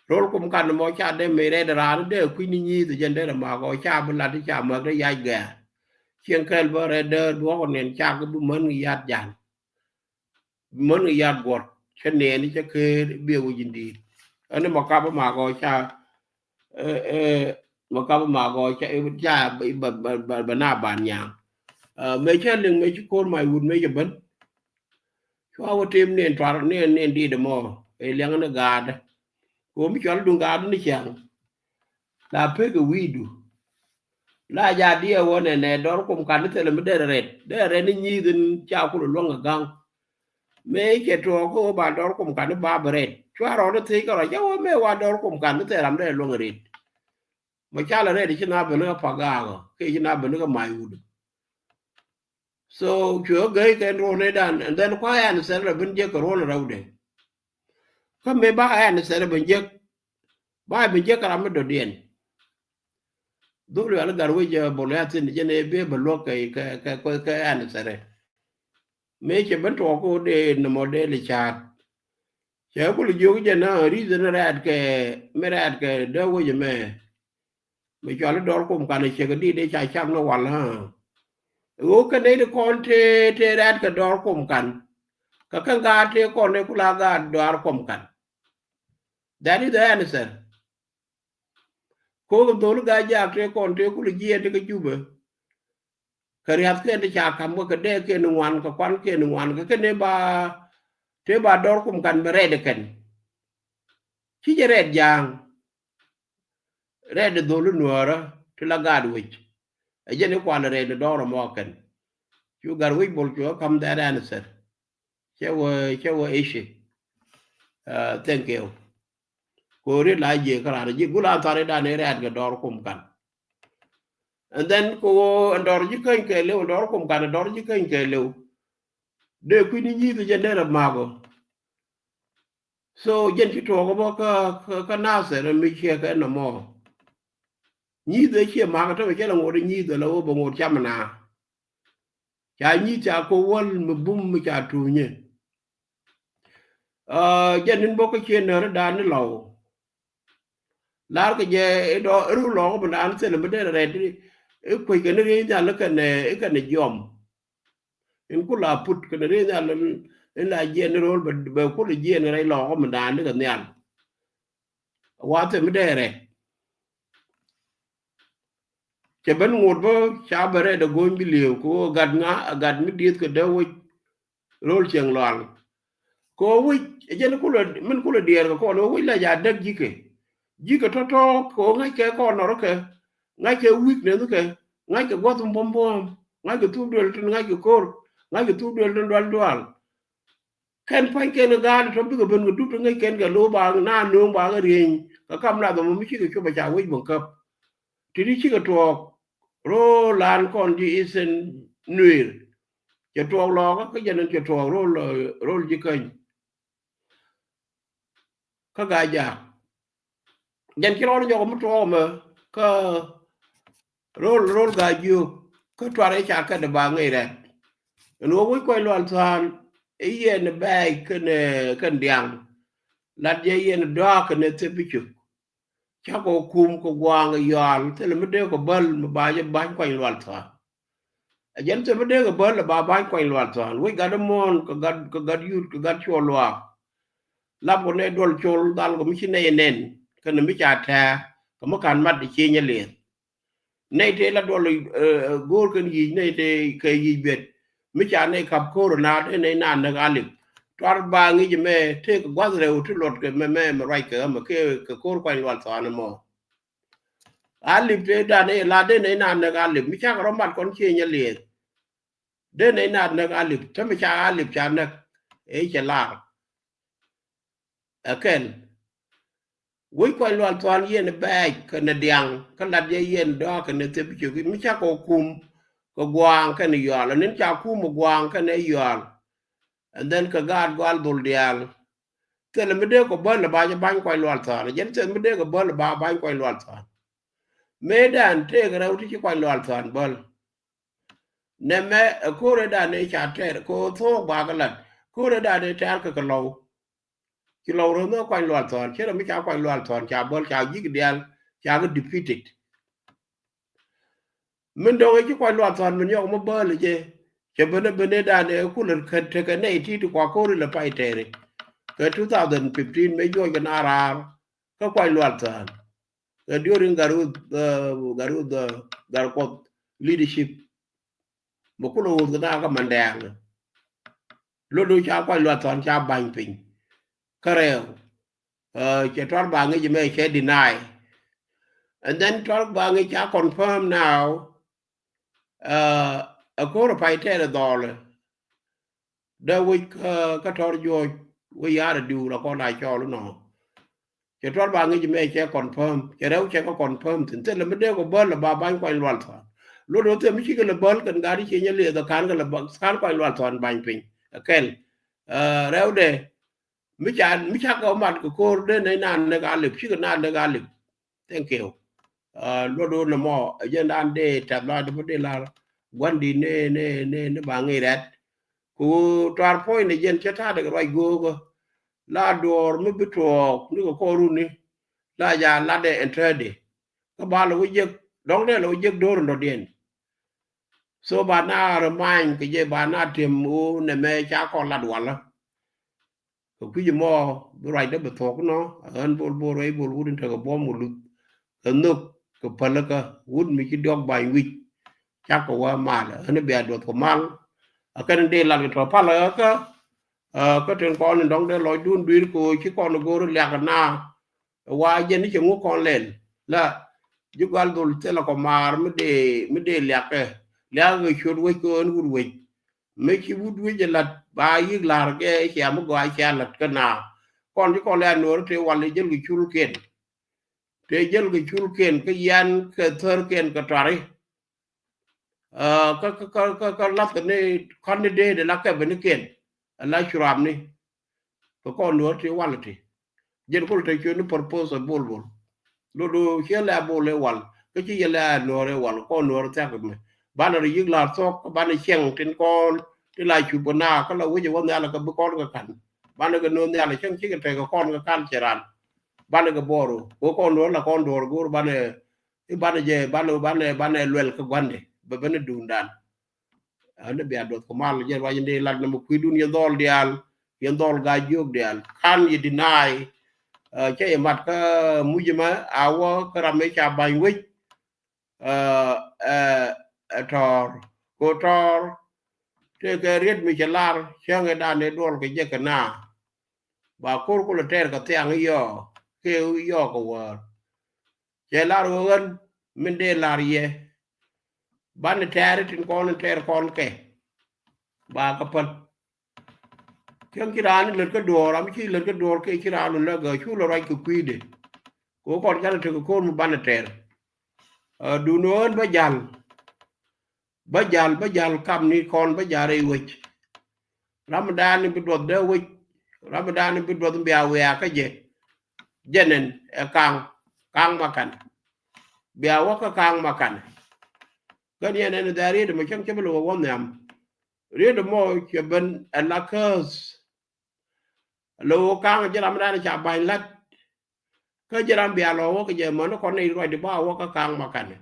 rol kom kan mo cha de me re daran de ku ni ni de jen de ma go cha bu la ti cha ma de ya ga chen kel bo re de do ko nen cha ko bu man yat jan man yat bot chen ne ni cha ke bi wo jin di anh mà cao mà gọi cha mà cao mà gọi cha cha bị bà na bàn nhà mấy cha lưng mấy chú con mày vụt mấy chục bấn cho ao tim nên toàn nên đi được mò ấy liang nó gà đó có mấy cháu đun gà đó nó chẳng là phê cái vi đủ là già đi ở này này đó cũng cần nó là mới để rồi nó nhi thì cháu cũng luôn ở gang mấy cái trò của bà đó cũng cần nó ba beret cho rồi nó thấy cái là cháu mấy qua đó cũng cần nó làm đây luôn rồi mà cha là đây thì chúng ta bên nó phá gà rồi cái chúng ta bên nó mày ud so chúa gây cái rô này đàn and then qua anh sẽ là bên dưới cái rô là đâu đấy có mấy bác anh sẽ là bên dưới cái làm đồ điện đúng rồi là gar bây giờ bộ lẽ thì cho nên biết bên lúa cái anh sẽ đấy mấy cái bên trò cô để nó một để là chặt cháu có lưu cái nó đi ra ra cái đâu có gì mà cho nó đó cũng cần phải cái đi để chạy chăm nó hoàn ha cái đấy con thế ra cái đó cũng cần cái gà thế con này cũng là gà đó cũng cần that is the answer cô cũng tôi gà giặc thế con thế cũng là gì thế cái chú bơ cái hạt cái để chả cầm cái đấy cái nông ăn cái quan cái nông ăn cái này bà thế bà đó cũng cần mà red cái chỉ là red giang red đồ luôn nữa thì là gà đuôi ấy cho nên quan red đó là mò cần chú gà đuôi bol chú come that answer cháu issue thank you cô rất là gì cái là gì cũng làm sao để đàn red cái đó cũng cần and then cô anh đó chỉ cần cái liệu đó cũng cần đó chỉ cần cái liệu để quý ni thì dân đây là mà cô so dân chỉ thua cái nào sẽ là mình chia cái nó mò ni để chia mà cái đó là ngồi ni để là ô bằng ngồi chăm na chả ni chả cô wal mà bung mà chả tru nhỉ dân nên bốc cái chuyện nó đàn nó lâu lá cái gì đó rú lò của mình ăn sẽ là mình đây là đây quay cái nó đi ra nó cái này giòm in cũng là put cái này ra là general but cũng là general lò của mình ăn nó cái này ăn quá thì mình đây này chỉ bên ngồi với cha bề đây là gồm bị liều cô gạt mình đi cái đâu rồi chẳng loạn cô với cho nó cũng là điền của nó với là già đất gì cái to cô ngay cái con nó kìa ngay cái week nữa kìa ngay cái quá thùng bom ngay cái thuốc điều ngay cái cor ngay cái thuốc điều đoan khen phải cái nó gan trong cái bên cái thuốc ngay cái lô bằng na nương bằng cái riêng cái cam nào mà mới chỉ cái cho bà chàng với bằng cấp thì đi chỉ cái trò ro lan kon ji isen nuir che to lo ka janen che to ro ji kan ka ga ja jan ki ro jo mo to ma ka ro ga ju ka tware cha ka de ba ngai re no wo ko lo san e yen ba kan diang la je yen do ka ne te bichu cha ko kum ko gwang yal te le me de ko bal me ba je ba ko lo san jen te me de ko bal ba ba ko lo san we ga de mon ko ga yu ko ga cho lo lab ko ne dol chol dal ko mi ne nen kan mi cha ta ko mo kan mat de chi nya le nei te la dol gor kan yi nei te ke yi bet mi cha ne kap ko na de nei na na alip tar ba ngi me te ko gwa re u tu lot ke me rai ke ma ke ko ko wal sa na mo alip te da ne la de nei na na alip mi cha ro mat kon chi nya le de nei na na alip te mi cha alip cha na e cha la aken với quay loạn toàn yên bè cái này điang cái lạt dây yên đó cái này tiếp chịu cái mới chắc có quang cái này giờ là nên chắc cùm một quang cái này giờ and then cái gạt qual đổ điang cái là mới đeo có bớt là ba cho bánh quay loạn toàn dân chơi mới đeo có bớt là ba bánh quay loạn toàn mấy đàn thế cái đâu thì quay loạn toàn bớt nên mẹ cô ra đàn này chả thế cô thô ba cái lần cô ra đàn này chả cái lâu ki lo ro no kwa lo ton che mi cha kwa lo ton cha bol cha yi dial cha ga defeated min do ga kwa lo ton min yo mo bol je che bene da ne ku le khat ka ne ti kwa ko le pai tere ka 2015 me yo ga na ra ka kwa lo ton during garu ko leadership mo ku lo ga ga mandang lo do cha kwa lo ton cha ban pin kareo che tor ba ngi me che deny and then tor ba ngi cha confirm now a ko pai te dollar da we ka tor jo we ya du la ko na cho no che tor ba ngi me che confirm che reu che ko confirm tin te le me de ko bol la ba ban ko lwal thon lo do te mi chi le bol kan ga ri che nya le da kan ga la ba kan ko lwal thon ban pin kel reu de mi cha ko mat ko de nei nan ne ga lip chi na ne ga lip thank you lo do no mo jen an de ta la de la gwandi ne ba ngi ret ku tar point ne jen chata de rai go la dor mi bitro ni ko ru ni la ya la de entrade ko ba lo je dong de lo je dor ndo den so ba na remind ke je ba na tem u ne me cha ko la wala ko ku mo rai de be to no an bol rai bol udin ta ko bom lu no ko palaka wud mi ki dog bai wi cha ko wa mal an be do ko mal akan de la to pala ka ten kon dong de lo dun bir ko ki kon go ru la na wa je ni che ngo kon len la ju gal dul te la ko mar mi de la ke la go chur we ko an wud we me ki wud we je la ba yi la ke che am go a cha la ka na kon ki kon la no te wal je lu chul ken te jel ke chul ken ke yan ke thor ken ka tari ka lat ne kon de de la ke ben ken la churam ni ko kon no te walati jen ko te chu ni purpose bol lo do che la bol le wal ke chi la no re wal ko no ta ko me ban ri yig la sok ban chen tin kon ti la chu bona ko la wi je won ya la ka bu kon ka kan ban ga no ya la chen chi ke te ko kon ka kan cheran ban ga boru ko kon do la kon do gur ban e ban je ban lwel ka gwande be ben dundan ande be adot ko mal je wa yende lag na mo kuidun ye dol dial ye dol ga jog dial kan ye deny che mat ka mujima awo karame cha ban wi tor ko tor te ke red mi chelar change da ne dol ke je kana ba kor ko le ter ka tiang yo ke yo ko wa che lar wen min de lar ye ban ter tin kon ter kon ke ba ka pat ken kiran le ka dor am chi le ka dor ke kiran le ga chu lo rai ku kuide ko kon kan te ko mu ban ter du non ba jal bajal kam ni kon bajare wich Ramadan ni bidwod de wich Ramadan ni bidwod biya wea ka je jenen kang makan biya waka kang makan kan yenen dari de macam cebelo wonyam redo mo cheben alakas lo kang je Ramadan cha bain lat ka jaram biya lo ka je mon ko ni ro de ba waka kang makan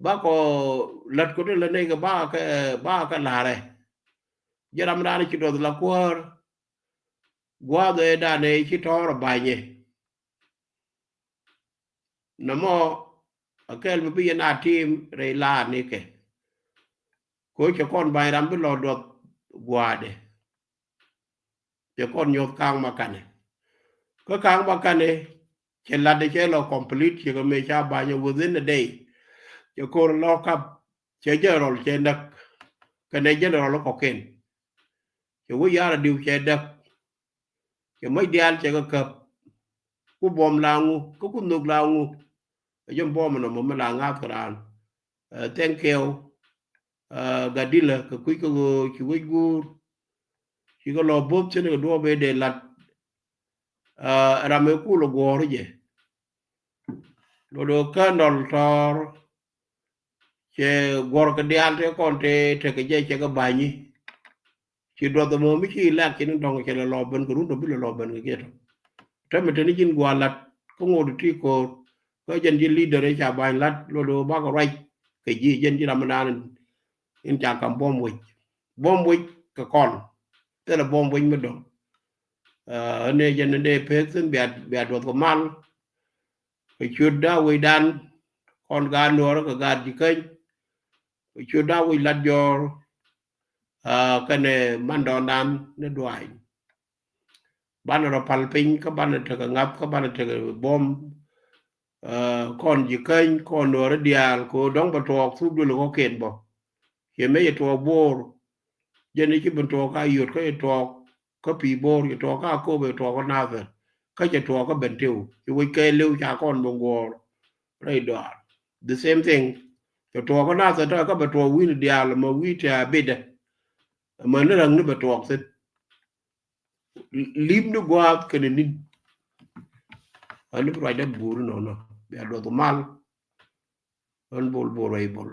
ba ko lat ko le ne ga ba ka lare jaram dan ci do la ko gwa do da ne ci tor bañe namo akel bi na team re la ni ke ko ci kon bayram bi lo do gwa de ci kon ñot kang makane ko kang makane ci la de ci lo complete ci ko me cha bañe within a day ci ko lo kap ci jerol ci nak ka ne jerol ko ken ci wu yara diw ci dak ci may dial ci ko kap ku bom langu ku nuk langu jom bom no mo la nga kran thank you gadila ka ku ko ci wu gur ci ko lo bob ci ne do be de lat rame ku lo gor je lo do kanol tor ci gor ka dial te kon te ke je ci ga bañi ci do do mo mi ci la ci ndong ci lo ben ko ru do bi lo ben ke to tamit ni jin gwalat ko ngodu ti ko ko jen ji leader e cha ban lat lo do ba ko right ke ji jen ji Ramadan in cha kam bom wi ka kon te la bom wi me do ne jen de person be do ko mal ke chuda wi dan kon ga no ko ga ji ken ke chuda wi lat jor kane mando nan ne doai ban ro pal pin ka ban te ka ngap ka ban te bom kon ji ken kon no dial ko dong ba to su du lo ken bo ye me to bor je ni ki ban to ka yot ka to ka pi bor ye to ka ko be to ko na ve ka je to ka ben tiu ye we ke lu cha kon bo gor rai do the same thing to ko na sa ta ka ba to wi dial ma wi ta be de ma ne rang ni ba to se lim no go out ke ni ani pro da buru no be do mal on bol rai bol